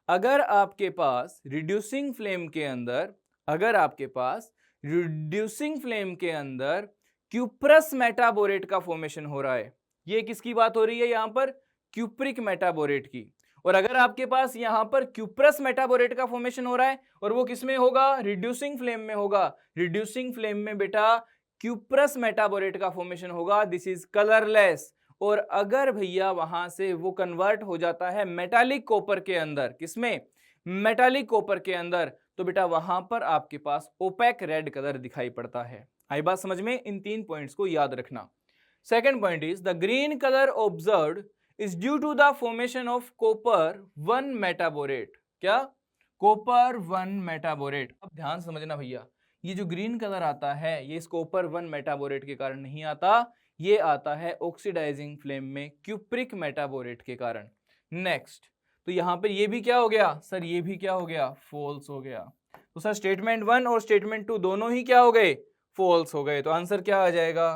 अगर आपके पास रिड्यूसिंग फ्लेम के अंदर, अगर आपके पास रिड्यूसिंग फ्लेम के अंदर क्यूप्रस मेटाबोरेट का फॉर्मेशन हो रहा है, ये किसकी बात हो रही है यहां पर, क्यूप्रिक मेटाबोरेट की। और अगर आपके पास यहां पर क्यूप्रस मेटाबोरेट का फॉर्मेशन हो रहा है और वो किसमें होगा, रिड्यूसिंग फ्लेम में होगा। रिड्यूसिंग फ्लेम में बेटा क्यूप्रस मेटाबोरेट का फॉर्मेशन होगा, दिस इज कलरलेस। और अगर भैया वहां से वो कन्वर्ट हो जाता है मेटालिक कॉपर के अंदर, किसमें, मेटालिक कॉपर के अंदर, तो बेटा वहां पर आपके पास ओपेक रेड कलर दिखाई पड़ता है। आई बात समझ में, इन 3 पॉइंट्स को याद रखना। Second point is the green colour observed is due to the formation of copper 1 metaborate. क्या, कॉपर 1 मेटाबोरेट। अब ध्यान समझना भैया, ये जो ग्रीन कलर आता है ये इस कॉपर 1 मेटाबोरेट के कारण नहीं आता, ये आता है ऑक्सीडाइजिंग फ्लेम में क्यूप्रिक मेटाबोरेट के कारण। नेक्स्ट, तो यहां पर ये भी क्या हो गया सर, ये भी क्या हो गया, फॉल्स हो गया। तो सर स्टेटमेंट 1 और स्टेटमेंट 2 दोनों ही क्या हो गए, फॉल्स हो गए। तो आंसर क्या आ जाएगा,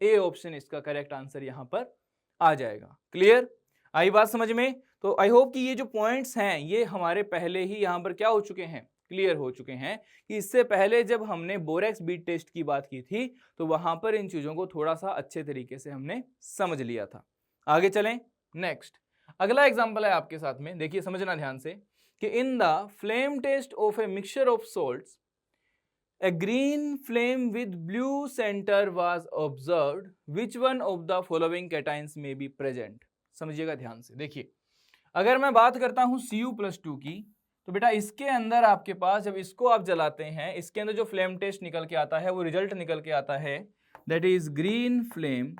ए ऑप्शन इसका करेक्ट आंसर यहां पर आ जाएगा। क्लियर, आई बात समझ में। तो आई होप कि ये जो पॉइंट्स हैं ये हमारे पहले ही यहां पर क्या हो चुके हैं, क्लियर हो चुके हैं। कि इससे पहले जब हमने बोरेक्स बीट टेस्ट की बात की थी तो वहां पर इन चीजों को थोड़ा सा अच्छे तरीके से हमने समझ लिया था। आगे चलें, नेक्स्ट अगला एग्जांपल है आपके साथ में, देखिए समझना ध्यान से कि in the flame test of a mixture of salts a green flame with blue center was observed, which one of the following cations may be present। समझिएगा ध्यान से, देखिए अगर मैं बात करता हूं Cu+2 की तो बेटा इसके अंदर आपके पास जब इसको आप जलाते हैं इसके अंदर जो फ्लेम टेस्ट निकल के आता है वो रिजल्ट निकल के आता है that is green flame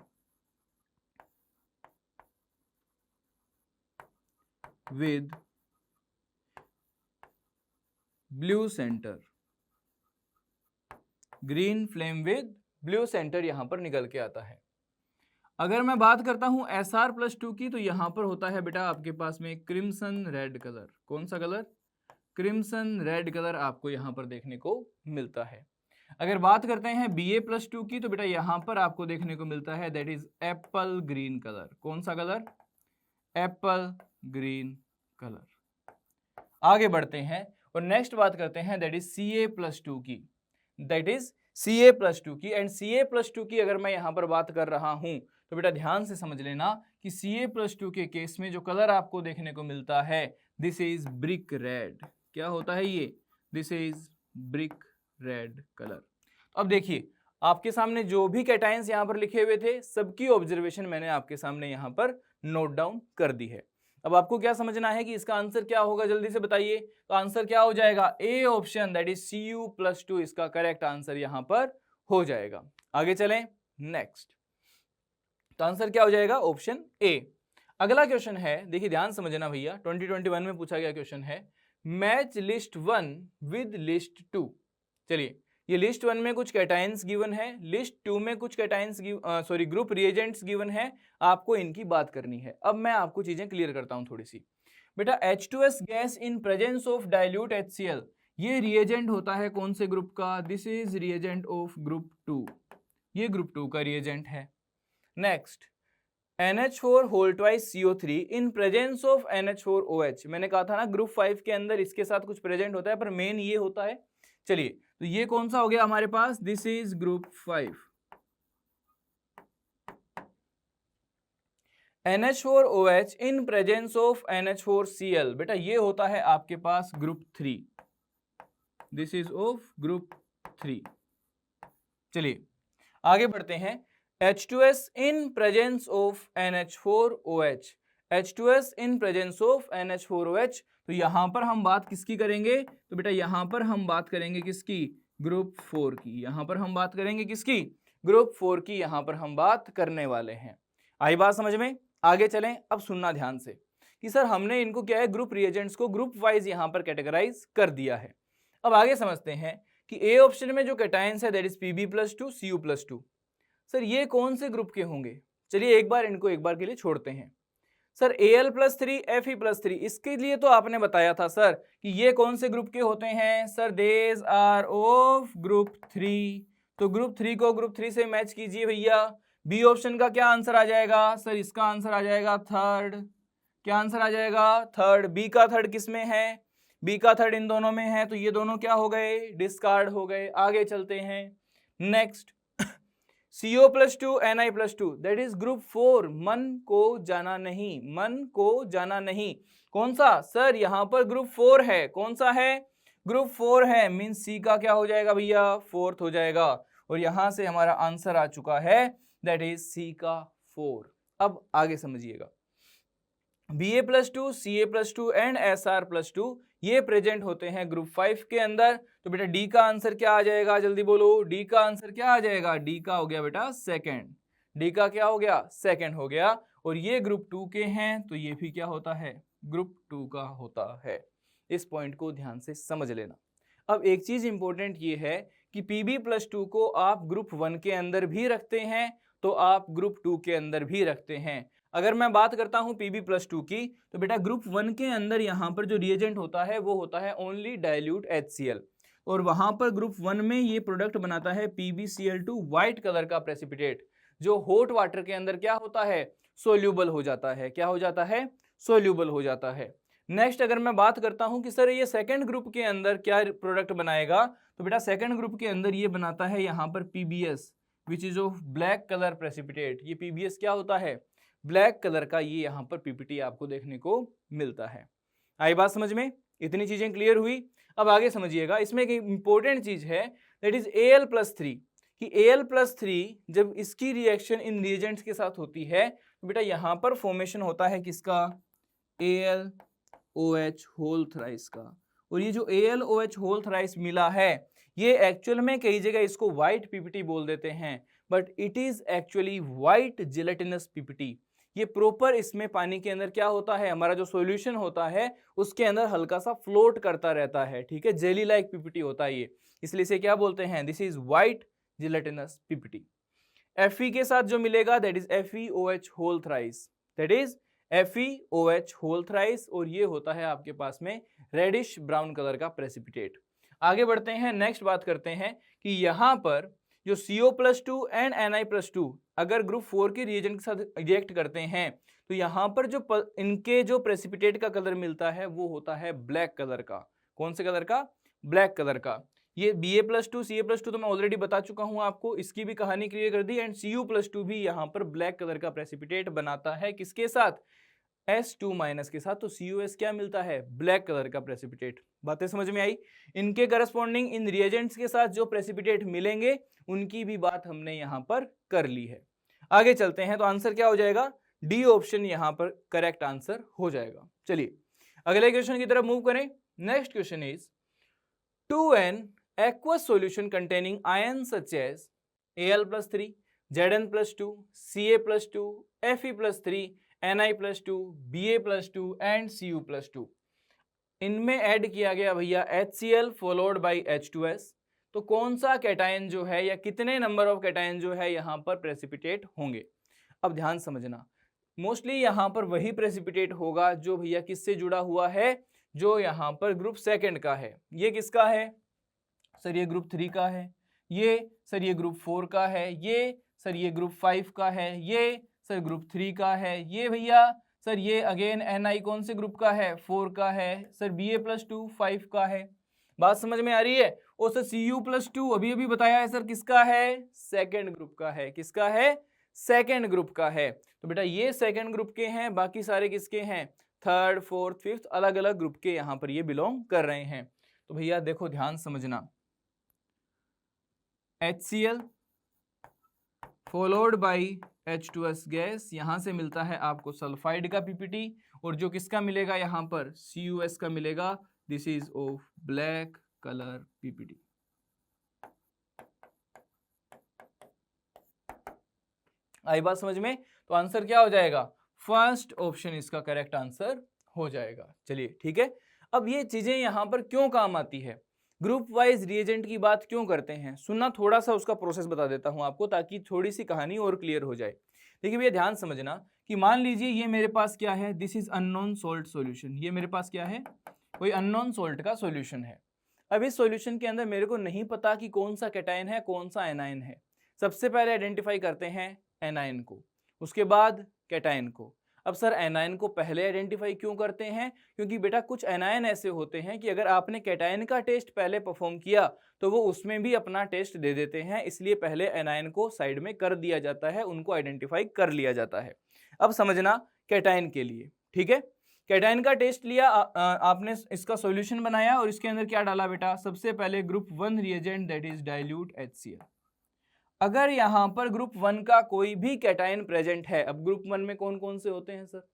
with blue centre, green flame with blue centre यहां पर निकल के आता है। अगर मैं बात करता हूं Sr+2 की तो यहां पर होता है बेटा आपके पास में क्रिम्सन रेड कलर। कौन सा कलर, क्रिम्सन रेड कलर आपको यहां पर देखने को मिलता है। अगर बात करते हैं Ba+2 की तो बेटा यहां पर आपको देखने को मिलता है that is Apple green colour. कौन सा कलर, एप्पल ग्रीन कलर। आगे बढ़ते हैं और नेक्स्ट बात करते हैं दैट इज Ca+2 की, दैट इज Ca+2 की। एंड Ca+2 की अगर मैं यहां पर बात कर रहा हूं तो बेटा ध्यान से समझ लेना कि Ca+2 के केस में जो कलर आपको देखने को मिलता है दिस इज ब्रिक रेड। क्या होता है ये, this is brick red colour. अब देखिए आपके सामने जो भी कैटायंस यहां पर लिखे हुए थे सबकी ऑब्जर्वेशन मैंने आपके सामने यहां पर नोट डाउन कर दी है। अब आपको क्या समझना है कि इसका आंसर क्या होगा, जल्दी से बताइए। तो आंसर क्या हो जाएगा, A option that is Cu+2 इसका करेक्ट आंसर यहां पर हो जाएगा। आगे चलें, नेक्स्ट तो आंसर क्या हो जाएगा, ऑप्शन ए। अगला क्वेश्चन है, देखिए ध्यान समझना भैया, 2021 में पूछा गया क्वेश्चन है मैच लिस्ट 1 विद लिस्ट 2। चलिए ये लिस्ट 1 में कुछ कैटायंस गिवन है, लिस्ट 2 में कुछ कैटायंस ग्रुप रिएजेंट्स गिवन है, आपको इनकी बात करनी है। अब मैं आपको चीजें क्लियर करता हूं थोड़ी सी। बेटा H2S gas in presence of dilute HCl, ये रिएजेंट होता है कौन से ग्रुप का? This is reagent of group 2, ये ग्रुप 2 का रिएजेंट है। Next NH4 whole twice CO3 in presence of NH4OH, मैंने कहा था ना ग्रुप 5 के अंदर इसके साथ कुछ प्रेजेंट होता है, पर मेन ये होता है। चलिए तो ये कौन सा हो गया हमारे पास? This is group 5। NH4OH in presence of NH4Cl, बेटा ये होता है आपके पास group 3, this is of group 3। चलिए आगे बढ़ते हैं। H2S in presence of NH4OH, H2S in presence of NH4OH, तो यहां पर हम बात किसकी करेंगे? तो बेटा यहां पर हम बात करेंगे किसकी? ग्रुप 4 की। यहां पर हम बात करेंगे किसकी? ग्रुप 4 की यहां पर हम बात करने वाले हैं। आई बात समझ में? आगे चलें। अब सुनना ध्यान से कि सर हमने इनको क्या है, ग्रुप रिएजेंट्स को ग्रुप वाइज यहां पर कैटेगराइज कर दिया है। अब आगे समझते हैं कि ए ऑप्शन में जो कैटायंस है that is Pb+2 Cu+2, sir ये कौन से ग्रुप के होंगे? चलिए एक बार इनको एक बार के लिए छोड़ते हैं। सर Al+3 Fe+3, इसके लिए तो आपने बताया था सर कि ये कौन से ग्रुप के होते हैं? Sir these are of group 3, तो ग्रुप 3 को ग्रुप 3 से मैच कीजिए भैया। बी ऑप्शन का क्या आंसर आ जाएगा? सर इसका आंसर आ जाएगा थर्ड। क्या आंसर आ जाएगा? थर्ड। बी का थर्ड किस में है? बी का थर्ड इन दोनों में है, तो ये दोनों क्या हो गए? डिस्कार्ड हो गए। आगे चलते हैं। Next CO+2 Ni+2, that is group 4, मन को जाना नहीं, मन को जाना नहीं। कौन सा? सर यहाँ पर ग्रुप 4 है। कौन सा है? ग्रुप 4 है, मींस सी का क्या हो जाएगा भैया? फोर्थ हो जाएगा। और यहां से हमारा आंसर आ चुका है दैट इज सी का 4। अब आगे समझिएगा। Ba+2 Ca+2 एंड Sr+2 ये प्रेजेंट होते हैं ग्रुप 5 के अंदर। तो बेटा डी का आंसर क्या आ जाएगा? जल्दी बोलो, डी का आंसर क्या आ जाएगा? डी का हो गया बेटा सेकंड। डी का क्या हो गया? सेकंड हो गया। और ये ग्रुप 2 के हैं, तो ये भी क्या होता है? ग्रुप 2 का होता है। इस पॉइंट को ध्यान से समझ लेना। अब एक चीज इंपॉर्टेंट ये है कि Pb+2 को आप ग्रुप 1 के अंदर भी रखते हैं, तो आप ग्रुप 2 के अंदर भी रखते हैं। अगर मैं बात करता हूं Pb+2 की, तो बेटा ग्रुप 1 के अंदर यहां पर जो रिएजेंट होता है वो होता है ओनली डाइल्यूट HCl, और वहां पर ग्रुप 1 में ये प्रोडक्ट बनाता है PbCl2 व्हाइट कलर का प्रेसिपिटेट, जो हॉट वाटर के अंदर क्या होता है? सोल्यूबल हो जाता है। क्या हो जाता है? सोल्यूबल हो जाता है। नेक्स्ट अगर मैं बात करता हूं कि सर ये सेकंड ग्रुप के अंदर क्या प्रोडक्ट बनाएगा, तो बेटा सेकंड ग्रुप के अंदर ये बनाता है यहां पर PbS which is of black colour precipitate. ये PbS क्या होता है? ब्लैक कलर का। ये यहां पर पीपीटी आपको देखने को मिलता है। आई बात समझ में? इतनी चीजें क्लियर हुई। अब आगे समझिएगा, इसमें एक इंपॉर्टेंट चीज है दैट इज Al+3, कि Al+3 जब इसकी रिएक्शन इन रिएजेंट्स के साथ होती है, तो बेटा यहां पर फॉर्मेशन होता है किसका? AlOH होल थ्राइस का। और ये जो AlOH होल थ्राइस मिला है, ये एक्चुअल में कई जगह इसको व्हाइट पीपीटी बोल देते हैं, but it is actually white gelatinous PPT. ये प्रॉपर इसमें पानी के अंदर क्या होता है? हमारा जो सॉल्यूशन होता है उसके अंदर हल्का सा फ्लोट करता रहता है, ठीक है? जेली लाइक पीपीटी होता है ये, इसलिए इसे क्या बोलते हैं? This is white gelatinous PPT. Fe के साथ जो मिलेगा that is FeOH whole thrice, that is FeOH whole thrice, और ये होता है आपके पास में रेडिश ब्राउन कलर का प्रेसिपिटेट। आगे बढ़ते हैं। नेक्स्ट बात करते हैं कि यहां पर जो CO+2 एंड Ni+2 अगर ग्रुप 4 के रिएजेंट के साथ रिएक्ट करते हैं, तो यहां पर जो इनके जो प्रेसिपिटेट का कलर मिलता है वो होता है ब्लैक कलर का। कौन से कलर का? ब्लैक कलर का। ये Ba+2 Ca+2 तो मैं ऑलरेडी बता चुका हूं आपको, इसकी भी कहानी क्लियर कर दी। एंड Cu+2 भी यहां पर ब्लैक कलर का प्रेसिपिटेट बनाता है, किसके साथ? S2- के साथ। तो CuS क्या मिलता है? ब्लैक कलर का प्रेसिपिटेट। बातें समझ में आई? इनके करस्पॉन्डिंग इन रिएजेंट्स के साथ जो प्रेसिपिटेट मिलेंगे उनकी भी बात हमने यहां पर कर ली है। आगे चलते हैं, तो आंसर क्या हो जाएगा? डी ऑप्शन यहां पर करेक्ट आंसर हो जाएगा। चलिए अगले क्वेश्चन की तरफ मूव करें। Next question is 2N aqueous solution containing ions such as Al+3, Zn+2, Ca+2, Fe+3, Ni+2, Ba+2 and Cu+2, इनमें ऐड किया गया भैया HCl फॉलोड बाई H2S। तो कौन सा कैटायन जो है या कितने नंबर ऑफ कैटायन जो है यहां पर प्रेसिपिटेट होंगे? अब ध्यान समझना, मोस्टली यहाँ पर वही प्रेसिपिटेट होगा जो भैया किससे जुड़ा हुआ है, जो यहाँ पर ग्रुप सेकंड का है। ये किसका है सर? ये ग्रुप 3 का है। ये सर ये ग्रुप 4 का है। ये सर ये ग्रुप 5 का है। ये सर ग्रुप 3 का है। ये भैया सर ये अगेन Ni कौन से ग्रुप का है? 4 का है। सर Ba+2 5 का है। बात समझ में आ रही है? और सर Cu+2 अभी अभी बताया है सर किसका है? सेकेंड ग्रुप का है। किसका है? सेकेंड ग्रुप का है। तो बेटा ये सेकेंड ग्रुप के हैं, बाकी सारे किसके हैं? थर्ड, फोर्थ, फिफ्थ, अलग अलग ग्रुप के यहाँ पर ये बिलोंग कर रहे हैं। तो भैया देखो ध्यान समझना, HCl followed by H2S gas, यहां से मिलता है आपको सल्फाइड का पीपीटी, और जो किसका मिलेगा यहाँ पर? CuS का मिलेगा। This is of black colour PPT. आई बात समझ में? तो आंसर क्या हो जाएगा? फर्स्ट ऑप्शन इसका करेक्ट आंसर हो जाएगा। चलिए ठीक है। अब ये चीजें यहां पर क्यों काम आती है, ग्रुप वाइज रिएजेंट की बात क्यों करते हैं, सुनना, थोड़ा सा उसका प्रोसेस बता देता हूं आपको ताकि थोड़ी सी कहानी और क्लियर हो जाए। देखिए भैया ध्यान समझना कि मान लीजिए ये मेरे पास क्या है? This is unknown salt solution. ये मेरे पास क्या है? कोई अननोन सोल्ट का सॉल्यूशन है। अब इस सॉल्यूशन के अंदर मेरे को नहीं पता कि कौन सा कैटायन है कौन सा एनायन है। सबसे पहले आइडेंटिफाई करते हैं एनायन को, उसके बाद कैटायन को। अब सर एनायन को पहले आइडेंटिफाई क्यों करते हैं? क्योंकि बेटा कुछ एनायन ऐसे होते हैं कि अगर आपने कैटायन का टेस्ट पहले परफॉर्म किया तो वो उसमें भी अपना टेस्ट दे देते हैं, इसलिए पहले एनायन को साइड में कर दिया जाता है, उनको आइडेंटिफाई कर लिया जाता है। अब समझना कैटायन के लिए, ठीक है, कैटायन का टेस्ट लिया, आपने इसका सॉल्यूशन बनाया और इसके अंदर क्या डाला बेटा? सबसे पहले group 1 reagent that is dilute HCl। अगर यहां पर ग्रुप 1 का कोई भी कैटायन प्रेजेंट है, अब ग्रुप 1 में कौन कौन से होते हैं सर,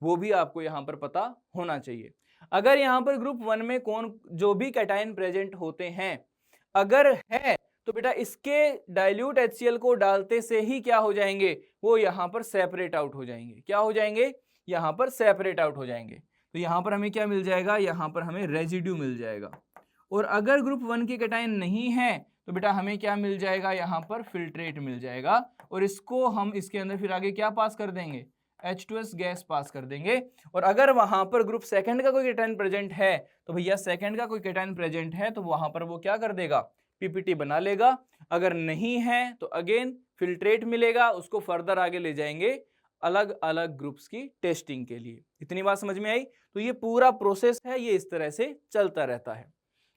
वो भी आपको यहां पर पता होना चाहिए। अगर यहां पर ग्रुप 1 में कौन जो भी कैटायन प्रेजेंट होते हैं अगर है तो बेटा इसके डाइल्यूट HCl को डालते से ही क्या हो जाएंगे? वो यहां पर सेपरेट आउट हो जाएंगे। क्या हो जाएंगे? यहां पर सेपरेट आउट हो जाएंगे। तो यहां पर हमें क्या मिल जाएगा? यहां पर हमें रेजिड्यू मिल जाएगा। और अगर ग्रुप 1 के कैटायन नहीं है तो बेटा हमें क्या मिल जाएगा? यहाँ पर फिल्ट्रेट मिल जाएगा, और इसको हम इसके अंदर फिर आगे क्या पास कर देंगे? H2S गैस पास कर देंगे। और अगर वहां पर ग्रुप सेकंड का कोई कैटायन प्रेजेंट है तो भैया सेकंड का कोई कैटायन प्रेजेंट है तो वहां पर वो क्या कर देगा? पीपीटी बना लेगा। अगर नहीं है तो अगेन फिल्ट्रेट मिलेगा, उसको फर्दर आगे ले जाएंगे अलग अलग ग्रुप्स की टेस्टिंग के लिए। इतनी बात समझ में आई? तो ये पूरा प्रोसेस है, ये इस तरह से चलता रहता है।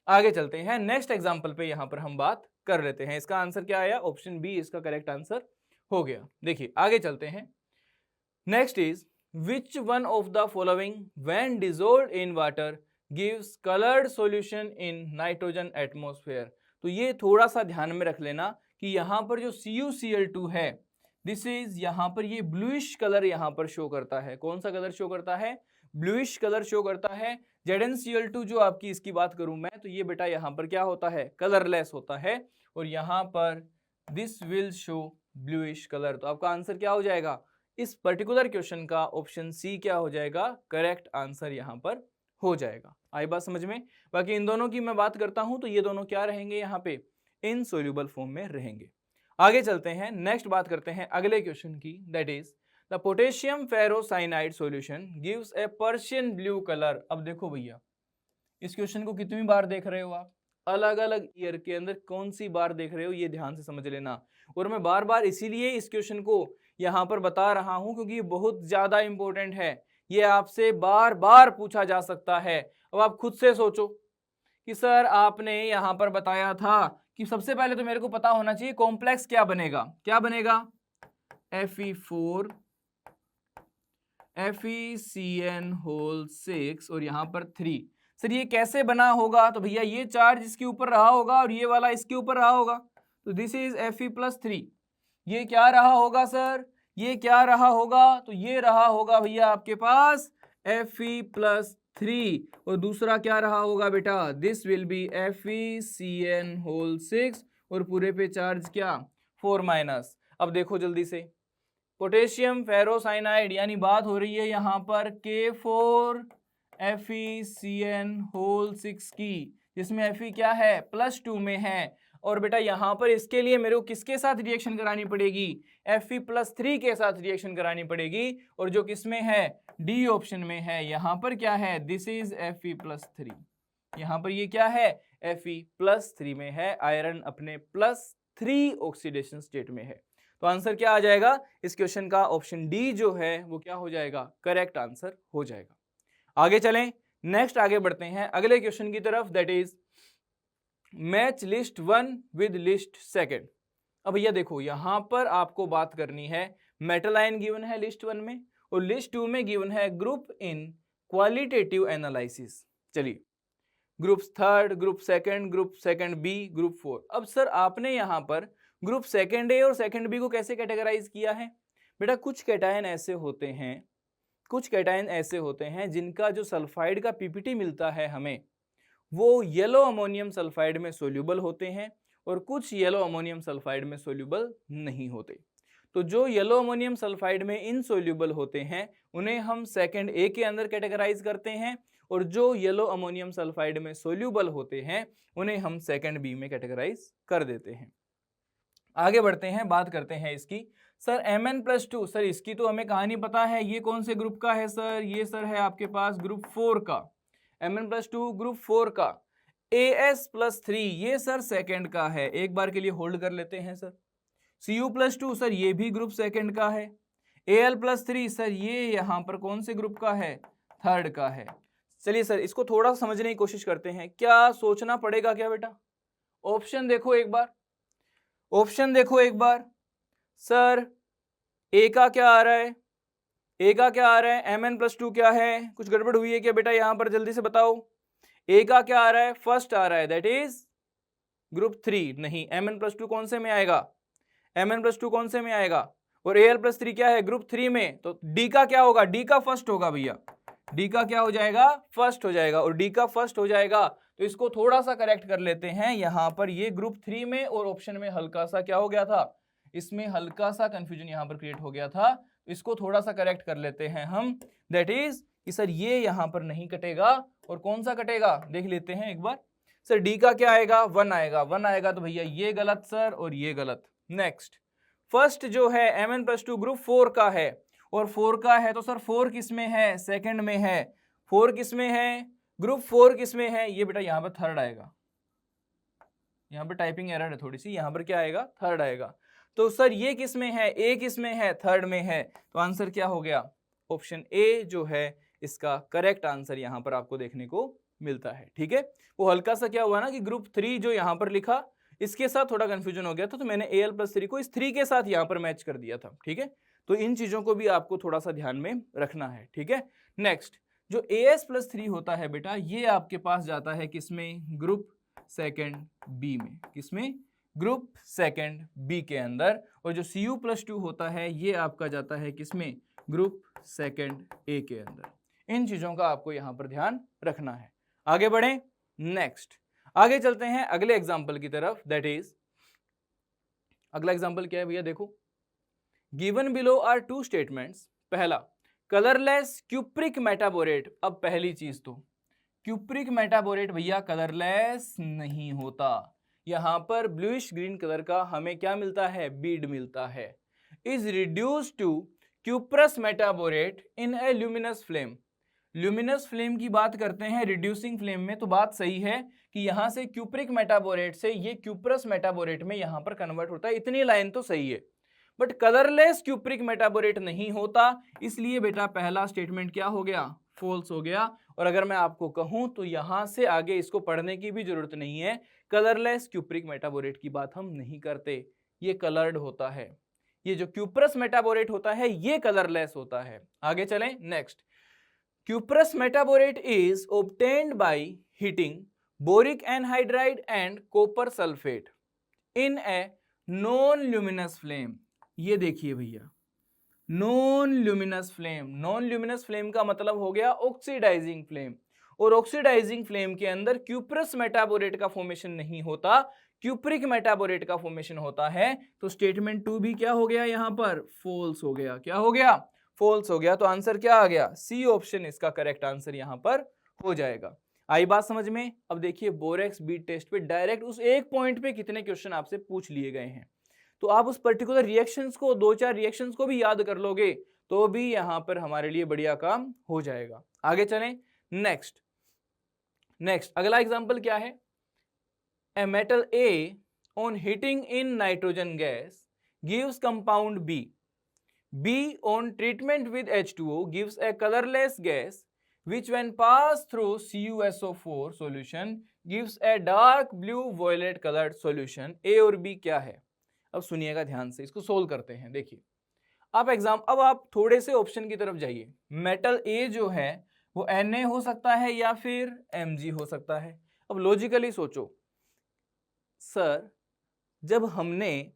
आगे चलते हैं नेक्स्ट एग्जांपल पे, यहां पर हम बात कर लेते हैं। इसका आंसर क्या आया? ऑप्शन बी इसका करेक्ट आंसर हो गया। देखिए आगे चलते हैं। Next is which one of the following when dissolved in water gives coloured solution in nitrogen atmosphere. तो ये थोड़ा सा ध्यान में रख लेना कि यहां पर जो CuCl2 है दिस इज यहां पर ये ब्लूइश कलर यहां पर शो करता है। कौन सा कलर शो करता है? ब्लूइश कलर शो करता है। ZnCl2 जो आपकी इसकी बात करूं मैं तो ये बेटा यहां पर क्या होता है? कलरलेस होता है, और यहां पर this will show bluish colour. तो आपका आंसर क्या हो जाएगा? इस पर्टिकुलर क्वेश्चन का ऑप्शन सी क्या हो जाएगा? करेक्ट आंसर यहां पर हो जाएगा। आई बात समझ में? बाकी इन दोनों की मैं बात करता हूं तो ये दोनों क्या रहेंगे? यहाँ पे इनसोल्यूबल फॉर्म में रहेंगे। आगे चलते हैं, नेक्स्ट बात करते हैं अगले क्वेश्चन की, that is the potassium ferrocyanide solution gives A Persian blue colour. अब देखो भैया इस क्वेश्चन को कितनी बार देख रहे हो आप? अलग अलग ईयर के अंदर कौन सी बार देख रहे हो ये ध्यान से समझ लेना। और मैं बार बार इसीलिए इस क्वेश्चन को यहां पर बता रहा हूं क्योंकि ये बहुत ज्यादा इंपॉर्टेंट है, ये आपसे बार बार पूछा जा सकता है। अब आप खुद से सोचो कि सर आपने यहां पर बताया था कि सबसे पहले तो मेरे को पता होना चाहिए कॉम्प्लेक्स क्या बनेगा। क्या बनेगा? Fe4 FeCN6 और यहां पर 3। सर ये कैसे बना होगा? तो भैया ये चार्ज इसके ऊपर रहा होगा और ये वाला इसके ऊपर रहा होगा, तो दिस इज Fe+3। ये क्या रहा होगा सर? ये क्या रहा होगा? तो ये रहा होगा भैया आपके पास Fe+3, और दूसरा क्या रहा होगा बेटा? दिस विल बी FeCN6 और पूरे पे चार्ज क्या? 4-। अब देखो जल्दी से, पोटेशियम फेरोसाइनाइड यानी बात हो रही है यहाँ पर K4 FeCN6 की, जिसमें Fe क्या है? +2 में है। और बेटा यहाँ पर इसके लिए मेरे को किसके साथ रिएक्शन करानी पड़ेगी, Fe+3 के साथ रिएक्शन करानी पड़ेगी, और जो किसमें है, डी ऑप्शन में है। यहाँ पर क्या है, दिस इज Fe+3, यहाँ पर ये क्या है, Fe+3 में है, आयरन अपने +3 ऑक्सीडेशन स्टेट में है। तो आंसर क्या आ जाएगा इस क्वेश्चन का, ऑप्शन डी जो है वो क्या हो जाएगा, करेक्ट आंसर हो जाएगा। आगे चलें, नेक्स्ट आगे बढ़ते हैं अगले क्वेश्चन की तरफ, that is match list 1 with list 2। अब भैया देखो यहां पर आपको बात करनी है, मेटल आयन गिवन है लिस्ट 1 में, और लिस्ट 2 में गिवन है ग्रुप इन क्वालिटेटिव एनालिसिस। चलिए, group 3, group 2, group 2B, group 4। अब सर आपने यहाँ पर ग्रुप 2A और 2B को कैसे कैटेगराइज किया है, बेटा कुछ कैटायन ऐसे होते हैं, कुछ कैटायन ऐसे होते हैं जिनका जो सल्फाइड का पीपीटी मिलता है हमें, वो येलो अमोनियम सल्फाइड में सोल्यूबल होते हैं, और कुछ येलो अमोनियम सल्फाइड में सोल्यूबल नहीं होते। तो जो येलो अमोनियम सल्फाइड में इनसोल्यूबल होते हैं उन्हें हम 2A के अंदर कैटेगराइज करते हैं, और जो येलो अमोनियम सल्फाइड में सोल्यूबल होते हैं उन्हें हम 2B में कैटेगराइज कर देते हैं। आगे बढ़ते हैं, बात करते हैं इसकी। सर Mn+2, सर इसकी तो हमें कहानी पता है, ये कौन से ग्रुप का है सर, ये सर है आपके पास ग्रुप 4 का, Mn+2 ग्रुप 4 का। As+3 ये सर सेकंड का है, एक बार के लिए होल्ड कर लेते हैं सर। Cu+2 सर ये भी ग्रुप सेकंड का है। Al+3 सर ये यहाँ पर कौन से ग्रुप का है, थर्ड का है। चलिए सर इसको थोड़ा समझने की कोशिश करते हैं, क्या सोचना पड़ेगा क्या बेटा, ऑप्शन देखो एक बार, ऑप्शन देखो एक बार। सर ए का क्या आ रहा है, ए का क्या आ रहा है, Mn+2 क्या है, कुछ गड़बड़ हुई है क्या बेटा यहाँ पर, जल्दी से बताओ। ए का क्या आ रहा है, फर्स्ट आ रहा है, दैट इज ग्रुप 3, नहीं Mn+2 कौन से में आएगा, Mn+2 कौन से में आएगा, और Al+3 क्या है ग्रुप 3 में, तो डी का क्या होगा, डी का फर्स्ट होगा भैया, डी का क्या हो जाएगा, फर्स्ट हो जाएगा, और डी का फर्स्ट हो जाएगा तो इसको थोड़ा सा करेक्ट कर लेते हैं। यहाँ पर ये ग्रुप 3 में और ऑप्शन में हल्का सा क्या हो गया था, इसमें हल्का सा कंफ्यूजन यहाँ पर क्रिएट हो गया था, इसको थोड़ा सा करेक्ट कर लेते हैं हम, दैट इज कि सर ये यहाँ पर नहीं कटेगा, और कौन सा कटेगा देख लेते हैं एक बार। सर डी का क्या आएगा, 1 आएगा, 1 आएगा, तो भैया ये गलत सर और ये गलत। नेक्स्ट, फर्स्ट जो है Mn+2 ग्रुप 4 का है, और 4 का है तो सर 4 किस में है, सेकंड में है, 4 किस में है, ग्रुप 4 किस में है, ये बेटा यहाँ पर थर्ड आएगा, यहाँ पर टाइपिंग एरर है थोड़ी सी, यहाँ पर क्या आएगा, थर्ड आएगा। तो सर ये किस में है, ए किस में है, थर्ड में है, तो आंसर क्या हो गया, ऑप्शन ए जो है इसका करेक्ट आंसर यहाँ पर आपको देखने को मिलता है। ठीक है, वो हल्का सा क्या हुआ ना कि ग्रुप 3 जो यहाँ पर लिखा इसके साथ थोड़ा कंफ्यूजन हो गया था, तो मैंने Al+3 को इस 3 के साथ यहाँ पर मैच कर दिया था। ठीक है, तो इन चीजों को भी आपको थोड़ा सा ध्यान में रखना है। ठीक है, नेक्स्ट जो As+3 होता है बेटा, ये आपके पास जाता है किसमें, ग्रुप 2B में, किसमें, ग्रुप 2B के अंदर, और जो Cu+2 होता है ये आपका जाता है किसमें, ग्रुप 2A के अंदर। इन चीजों का आपको यहां पर ध्यान रखना है। आगे बढ़ें, नेक्स्ट आगे चलते हैं अगले एग्जाम्पल की तरफ, दैट इज अगला एग्जाम्पल क्या है भैया, देखो गिवन बिलो आर 2 स्टेटमेंट्स। पहला, कलरलेस क्यूप्रिक मेटाबोरेट। अब पहली चीज तो क्यूप्रिक मेटाबोरेट भैया कलरलेस नहीं होता, यहां पर ब्लूइश ग्रीन कलर का हमें क्या मिलता है, बीड मिलता है, is reduced to cuprous metaborate in a luminous flame. Luminous flame की बात करते हैं रिड्यूसिंग फ्लेम में, तो बात सही है कि यहां से क्यूप्रिक मेटाबोरेट से ये क्यूप्रस मेटाबोरेट में यहां पर कन्वर्ट होता है, इतनी लाइन तो सही है, बट कलरलेस क्यूप्रिक मेटाबोरेट नहीं होता, इसलिए बेटा पहला स्टेटमेंट क्या हो गया, फॉल्स हो गया। और अगर मैं आपको कहूं तो यहां से आगे इसको पढ़ने की भी जरूरत नहीं है, कलरलेस क्यूप्रिक मेटाबोरेट की बात हम नहीं करते, ये कलर्ड होता है, ये जो क्यूप्रस मेटाबोरेट होता है ये कलरलेस होता है। आगे चलें, next, cuprous metaborate is obtained by heating boric anhydride and copper sulfate in a non luminous flame। ये देखिए भैया, non luminous flame, non luminous flame का मतलब हो गया ऑक्सीडाइजिंग फ्लेम, और ऑक्सीडाइजिंग फ्लेम के अंदर क्यूप्रस मेटाबोरेट का फॉर्मेशन नहीं होता, क्यूप्रिक मेटाबोरेट का फॉर्मेशन होता है। तो स्टेटमेंट 2 भी क्या हो गया, यहां पर फॉल्स हो गया, क्या हो गया, फॉल्स हो गया। तो आंसर क्या आ गया, सी ऑप्शन इसका करेक्ट आंसर यहां पर हो जाएगा। आई बात समझ में। अब देखिए बोरेक्स बीट टेस्ट पे डायरेक्ट उस एक पॉइंट पे कितने क्वेश्चन आपसे पूछ लिए गए हैं, तो आप उस पर्टिकुलर रिएक्शंस को, 2-4 रिएक्शंस को भी याद कर लोगे तो भी यहां पर हमारे लिए बढ़िया काम हो जाएगा। आगे चलें, नेक्स्ट अगला एग्जांपल क्या है। A metal A on heating in nitrogen gas gives compound B, B on treatment with H2O gives a colorless gas which when passed through CuSO4 solution gives a dark blue violet colored solution। A और B क्या है, अब सुनिएगा ध्यान से, इसको solve करते हैं। देखिए अब आप थोड़े से ऑप्शन की तरफ जाइए। मेटल A जो है वो Na हो सकता है या फिर Mg हो सकता है। अब लॉजिकली सोचो सर, जब हमने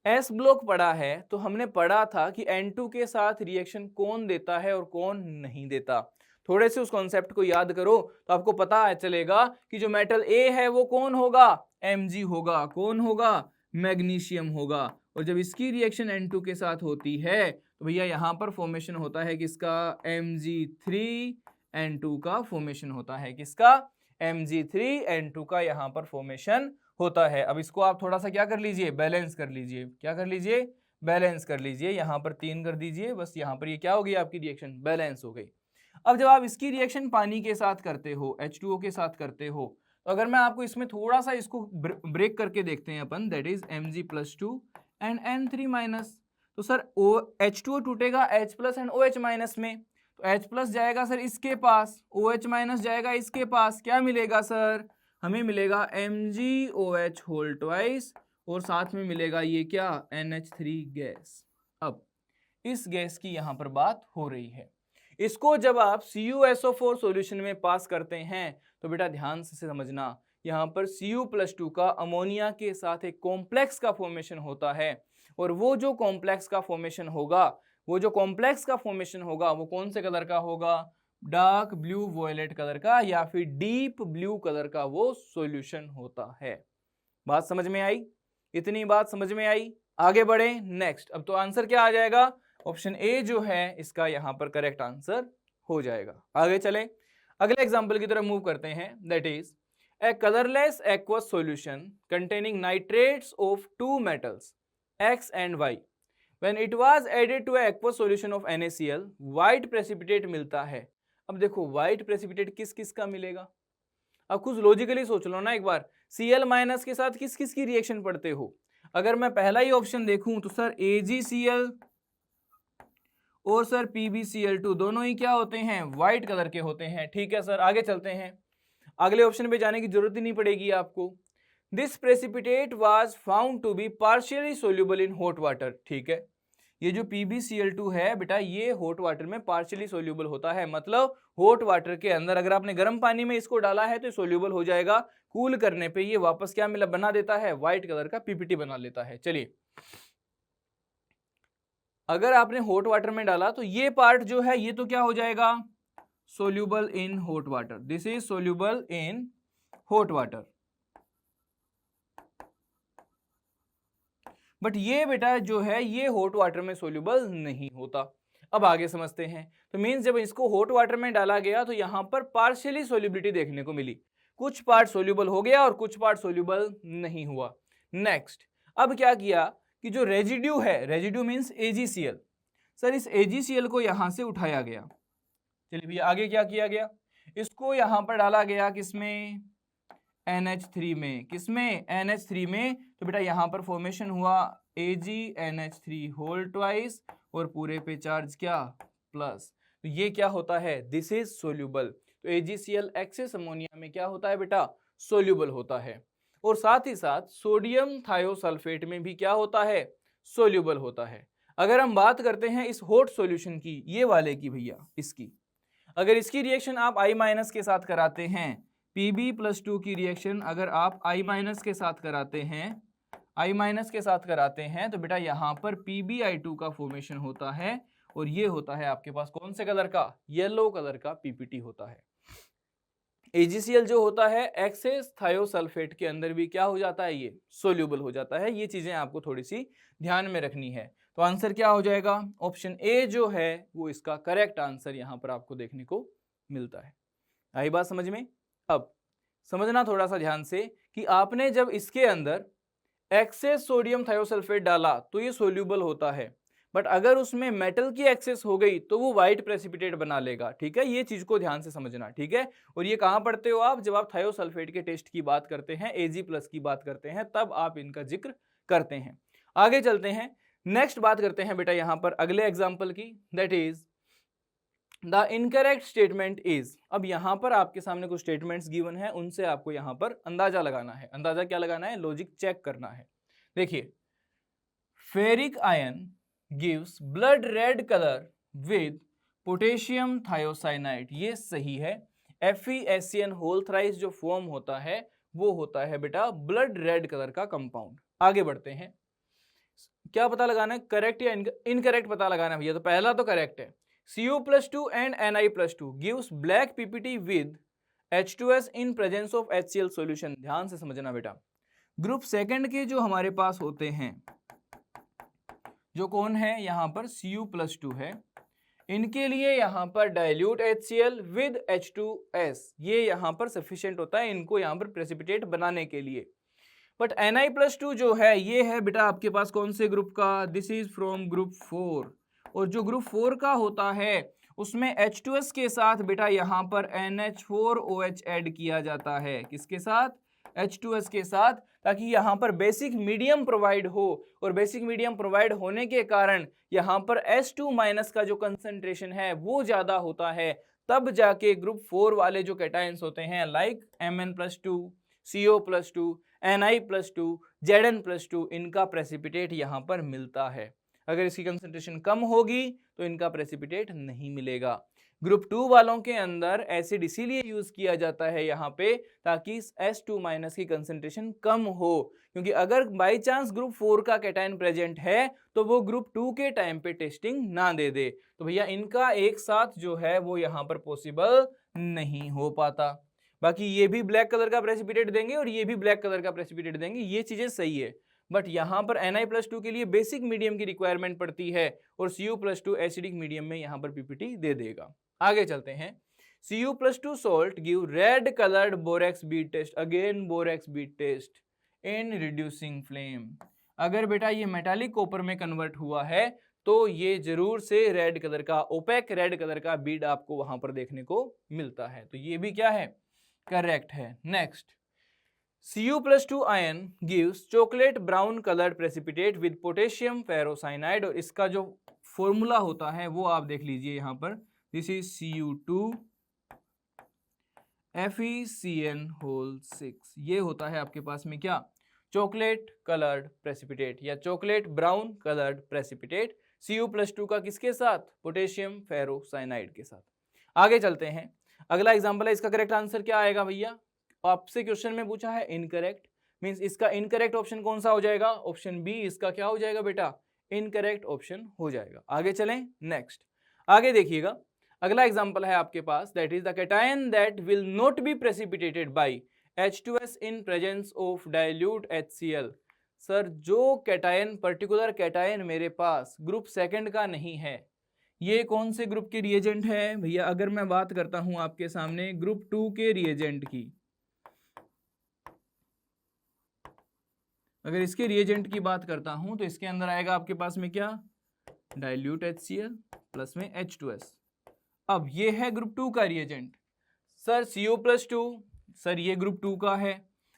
एस ब्लॉक पढ़ा है तो हमने पढ़ा था कि N2 के साथ रिएक्शन कौन देता है और कौन नहीं देता। थोड़े से उस कॉन्सेप्ट को याद करो तो आपको पता चलेगा कि जो मेटल A है वो कौन होगा, Mg होगा। कौन होगा, मैग्नीशियम होगा। और जब इसकी रिएक्शन N2 के साथ होती है तो भैया यहाँ पर फॉर्मेशन होता है किसका, Mg3N2 का फॉर्मेशन होता है। किसका, Mg3N2 का यहाँ पर फॉर्मेशन होता है। अब इसको आप थोड़ा सा क्या कर लीजिए, बैलेंस कर लीजिए। क्या कर लीजिए, बैलेंस कर लीजिए। यहाँ पर 3 कर दीजिए, बस यहाँ पर ये क्या हो गई आपकी रिएक्शन, बैलेंस हो गई। अब जब आप इसकी रिएक्शन पानी के साथ करते हो, H2O के साथ करते हो, तो अगर मैं आपको इसमें थोड़ा सा इसको ब्रेक करके देखते हैं अपन, that is Mg+2 and N3-, तो सर H2O टूटेगा H+ एंड OH- में, तो H+ जाएगा सर इसके पास, OH- जाएगा इसके पास, क्या मिलेगा सर, हमें मिलेगा MgOH होल ट्वाइस और साथ में मिलेगा ये क्या, NH3 गैस। अब इस गैस की यहां पर बात हो रही है। इसको जब आप CuSO4 सॉल्यूशन में पास करते हैं तो बेटा ध्यान से समझना, यहाँ पर Cu+2 का अमोनिया के साथ एक कॉम्प्लेक्स का फॉर्मेशन होता है। और वो जो कॉम्प्लेक्स का फॉर्मेशन होगा, वो कौन से कलर का होगा, डार्क ब्लू वॉयलेट कलर का या फिर डीप ब्लू कलर का वो सॉल्यूशन होता है। बात समझ में आई, इतनी बात समझ में आई। आगे बढ़े, नेक्स्ट। अब तो आंसर क्या आ जाएगा, ऑप्शन ए जो है इसका यहां पर करेक्ट आंसर हो जाएगा। आगे चले, अगले एग्जांपल की तरफ मूव करते हैं। That is a colourless aqueous solution containing nitrates of 2 metals X and Y when it was added to a aqueous solution of NaCl white precipitate मिलता है। अब देखो व्हाइट प्रेसिपिटेट किस किस का मिलेगा, अब कुछ लॉजिकली सोच लो ना एक बार। Cl- के साथ किस किस की रिएक्शन पढ़ते हो। अगर मैं पहला ही ऑप्शन देखूं तो सर AgCl और सर PbCl2 दोनों ही क्या होते हैं, व्हाइट कलर के होते हैं। ठीक है सर, आगे चलते हैं, अगले ऑप्शन पे जाने की जरूरत ही नहीं पड़ेगी आपको। This precipitate was found to be partially soluble in hot water. ठीक है, ये जो PbCl2 है बेटा ये हॉट वाटर में पार्शियली सोल्यूबल होता है, मतलब हॉट वाटर के अंदर अगर आपने गर्म पानी में इसको डाला है तो सोल्यूबल हो जाएगा, कूल करने पे ये वापस क्या मिला बना देता है, व्हाइट कलर का PPT बना लेता है। चलिए, अगर आपने हॉट वाटर में डाला तो ये पार्ट जो है ये तो क्या हो जाएगा, soluble in hot water. This is soluble in hot water. But ये बेटा जो है ये हॉट वाटर में सोल्यूबल नहीं होता। अब आगे समझते हैं। तो मींस जब इसको हॉट वाटर में डाला गया तो यहां पर पार्शियली सोल्यूबिलिटी देखने को मिली, कुछ पार्ट सोल्यूबल हो गया और कुछ पार्ट सोल्यूबल नहीं हुआ। नेक्स्ट, अब क्या किया कि जो रेजिड्यू है, रेजिड्यू मींस AgCl, सर इस AgCl को यहां से उठाया गया। चलिए भैया आगे क्या किया गया, इसको यहां पर डाला गया किसमें, NH3 में। किसमें, NH3 में। तो बेटा यहाँ पर फॉर्मेशन हुआ AgNH3 होल ट्वाइस और पूरे पे चार्ज क्या, प्लस। तो ये क्या होता है, दिस इज सोल्यूबल। तो AgCl एक्सेस अमोनिया में क्या होता है बेटा, सोल्यूबल होता है। और साथ ही साथ सोडियम थायोसल्फेट में भी क्या होता है, सोल्यूबल होता है। अगर हम बात करते हैं इस हॉट सॉल्यूशन की, ये वाले की भैया, इसकी अगर इसकी रिएक्शन आप I- के साथ कराते हैं, Pb+2 की रिएक्शन अगर आप I- के साथ कराते हैं, I- के साथ कराते हैं तो बेटा यहाँ पर PbI2 का फॉर्मेशन होता है और ये होता है आपके पास कौन से कलर का, येलो कलर का PPT होता है। AgCl जो होता है एक्सेस थायोसल्फेट के अंदर भी क्या हो जाता है, ये सोल्यूबल हो जाता है। ये चीजें आपको थोड़ी सी ध्यान में रखनी है। तो आंसर क्या हो जाएगा, ऑप्शन ए जो है वो इसका करेक्ट आंसर यहाँ पर आपको देखने को मिलता है। आई बात समझ में। अब समझना थोड़ा सा ध्यान से कि आपने जब इसके अंदर एक्सेस सोडियम थायोसल्फेट डाला तो ये सोल्यूबल होता है, बट अगर उसमें मेटल की एक्सेस हो गई तो वो व्हाइट प्रेसिपिटेट बना लेगा। ठीक है, ये चीज को ध्यान से समझना। ठीक है, और ये कहां पढ़ते हो आप? जब आप थायोसल्फेट के टेस्ट की बात करते हैं, Ag+ की बात करते हैं, तब आप इनका जिक्र करते हैं। आगे चलते हैं, नेक्स्ट बात करते हैं बेटा यहां पर अगले एग्जाम्पल की, that is the incorrect statement is. अब यहां पर आपके सामने कुछ स्टेटमेंट्स गिवन है, उनसे आपको यहां पर अंदाजा लगाना है। अंदाजा क्या लगाना है? लॉजिक चेक करना है। देखिए, ferric ion gives blood red colour with potassium thiocyanide, ये सही है। FeSCN होल थ्राइस जो फॉर्म होता है वो होता है बेटा ब्लड रेड कलर का कंपाउंड। आगे बढ़ते हैं, क्या पता लगाना है? करेक्ट या इनकरेक्ट पता लगाना है भैया। तो पहला तो करेक्ट है, Cu+2 and Ni+2 gives black PPT with H2S in presence of HCl solution। ध्यान से समझना बेटा, ग्रुप सेकंड के जो हमारे पास होते हैं, जो कौन है यहाँ पर? Cu+2 है, इनके लिए यहाँ पर डाइल्यूट HCl विद H2S, ये यहाँ पर सफिशिएंट होता है इनको यहाँ पर प्रेसिपिटेट बनाने के लिए। बट Ni+2 जो है ये है बेटा आपके पास कौन से ग्रुप का? दिस इज फ्रॉम ग्रुप 4, और जो ग्रुप 4 का होता है उसमें H2S के साथ बेटा यहाँ पर NH4OH ऐड किया जाता है। किसके साथ? H2S के साथ, ताकि यहाँ पर बेसिक मीडियम प्रोवाइड हो, और बेसिक मीडियम प्रोवाइड होने के कारण यहाँ पर H2- का जो कंसंट्रेशन है वो ज्यादा होता है। तब जाके ग्रुप 4 वाले जो कैटायंस होते हैं like Mn+2, CO+2, Ni+2, Zn+2, इनका प्रेसिपिटेट यहाँ पर मिलता है। अगर इसकी कंसंट्रेशन कम होगी तो इनका प्रेसिपिटेट नहीं मिलेगा। ग्रुप 2 वालों के अंदर एसिड इसीलिए यूज किया जाता है यहाँ पे ताकि H2- की कंसंट्रेशन कम हो, क्योंकि अगर बाई चांस ग्रुप 4 का कैटायन प्रेजेंट है तो वो ग्रुप 2 के टाइम पे टेस्टिंग ना दे दे। तो भैया इनका एक साथ जो है वो यहाँ पर पॉसिबल नहीं हो पाता। बाकी ये भी ब्लैक कलर का प्रेसिपिटेट देंगे और ये भी ब्लैक कलर का प्रेसिपिटेट देंगे, ये चीजें सही है। बट यहाँ पर Ni+2 के लिए बेसिक मीडियम की रिक्वायरमेंट पड़ती है, और Cu+2 एसिडिक मीडियम में यहाँ पर पीपीटी दे देगा। आगे चलते हैं, Cu+2 salt give red colored borax bead test, again borax bead test in reducing flame। अगर बेटा ये मेटालिक कॉपर में कन्वर्ट हुआ है तो ये जरूर से रेड कलर का, ओपेक रेड कलर का बीड आपको वहां पर देखने को मिलता है। तो ये भी क्या है? करेक्ट है। Next, Cu+2 ion gives chocolate brown coloured precipitate with potassium ferrocyanide, और इसका जो फॉर्मूला होता है वो आप देख लीजिए यहाँ पर, दिस इज Cu2 FeCN6, ये होता है आपके पास में क्या? चॉकलेट कलर्ड प्रेसिपिटेट या chocolate brown coloured precipitate, Cu+2 का किसके साथ? पोटेशियम फेरोसाइनाइड के साथ। आगे चलते हैं, अगला एग्जांपल है, इसका करेक्ट आंसर क्या आएगा भैया? आपसे क्वेश्चन में पूछा है इनकरेक्ट, मींस इसका इनकरेक्ट ऑप्शन कौन सा हो जाएगा? ऑप्शन बी इसका क्या हो जाएगा बेटा? इनकरेक्ट ऑप्शन हो जाएगा। आगे चलें, नेक्स्ट आगे देखिएगा, अगला एग्जांपल है आपके पास, that is the cation that will not be precipitated by H2S in presence of dilute HCl। Sir जो कैटायन, पर्टिकुलर कैटायन मेरे पास ग्रुप सेकंड का नहीं है, ये कौन से ग्रुप के रिएजेंट है भैया? अगर मैं बात करता हूं आपके सामने ग्रुप 2 के रिएजेंट की, अगर इसके रिएजेंट की बात करता हूं तो इसके अंदर आएगा आपके पास में क्या? डाइल्यूट HCl प्लस में H2S। अब ये है ग्रुप 2 का रिएजेंट। सर Cu+2, सर ये ग्रुप 2 का है।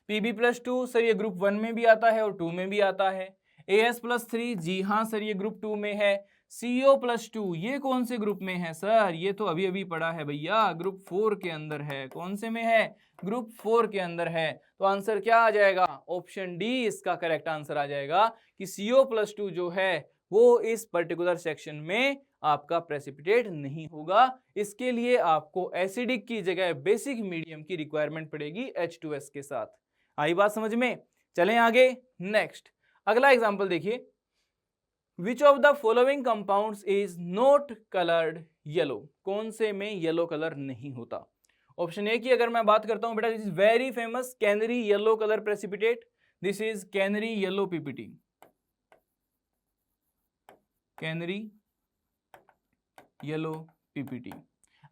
Pb+2, सर ये ग्रुप 1 में भी आता है और 2 में भी आता है। As+3, जी हाँ सर ये ग्रुप 2 में है। CO+2 ये कौन से ग्रुप में है? सर ये तो अभी अभी पढ़ा है भैया, ग्रुप 4 के अंदर है। कौन से में है? ग्रुप 4 के अंदर है। तो आंसर क्या आ जाएगा? ऑप्शन डी इसका करेक्ट आंसर आ जाएगा कि CO+2 जो है वो इस पर्टिकुलर सेक्शन में आपका प्रेसिपिटेट नहीं होगा। इसके लिए आपको एसिडिक की जगह बेसिक मीडियम की रिक्वायरमेंट पड़ेगी H2S के साथ। आई बात समझ में? चलें आगे, नेक्स्ट अगला एग्जांपल देखिए, which of the following compounds is not coloured yellow? कौन से में येलो कलर नहीं होता? ऑप्शन ए की अगर मैं बात करता हूं बेटा, this is very famous canary yellow colour precipitate, this is canary yellow PPT, canary yellow PPT.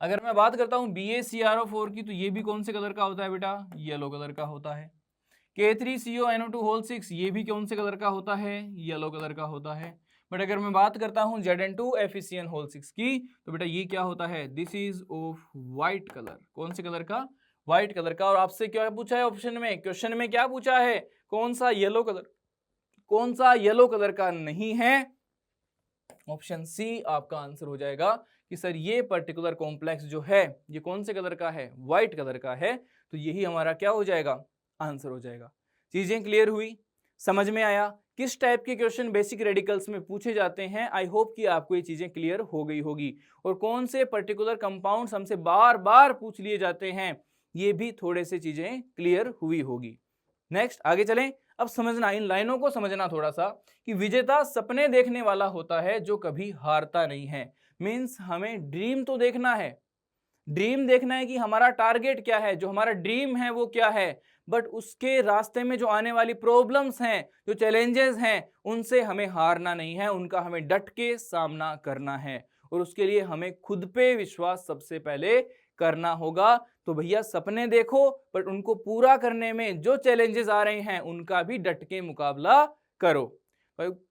अगर मैं बात करता हूँ BaCrO4 की, तो ये भी कौन से कलर का होता है बेटा? येलो कलर का होता है। K3CONO2 होल 6, ये भी कौन से कलर का होता है? येलो कलर का होता है। बट अगर मैं बात करता हूँ Zn2FeCN होल 6 की, तो बेटा ये क्या होता है? This is of white colour. कौन से कलर का? व्हाइट कलर का। और आपसे क्या पूछा है ऑप्शन में? क्वेश्चन में क्या पूछा है? कौन सा येलो कलर, कौन सा येलो कलर का नहीं है? ऑप्शन सी आपका आंसर हो जाएगा कि सर ये पर्टिकुलर कॉम्प्लेक्स जो है ये कौन से कलर का है? व्हाइट कलर का है। तो यही हमारा क्या हो जाएगा? आंसर हो जाएगा। चीजें क्लियर हुई? समझ में आया किस टाइप के क्वेश्चन बेसिक रेडिकल्स में पूछे जाते हैं? आई होप कि आपको ये चीजें क्लियर हो गई होगी। और कौन से पर्टिकुलर कंपाउंड्स हमसे बार बार पूछ लिए जाते हैं, ये भी थोड़े से चीजें क्लियर हुई होगी। नेक्स्ट आगे चलें। अब समझना, इन लाइनों को समझना थोड़ा सा, कि विजेता सपने देखने वाला होता है जो कभी हारता नहीं है। मीन्स हमें ड्रीम तो देखना है, ड्रीम देखना है कि हमारा टारगेट क्या है, जो हमारा ड्रीम है वो क्या है। बट उसके रास्ते में जो आने वाली प्रॉब्लम्स हैं, जो चैलेंजेस हैं, उनसे हमें हारना नहीं है, उनका हमें डट के सामना करना है। और उसके लिए हमें खुद पे विश्वास सबसे पहले करना होगा। तो भैया सपने देखो, बट उनको पूरा करने में जो चैलेंजेस आ रहे हैं उनका भी डट के मुकाबला करो।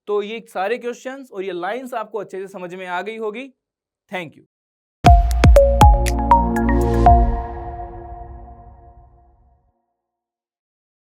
तो ये सारे क्वेश्चंस और ये लाइंस आपको अच्छे से समझ में आ गई होगी। Thank you.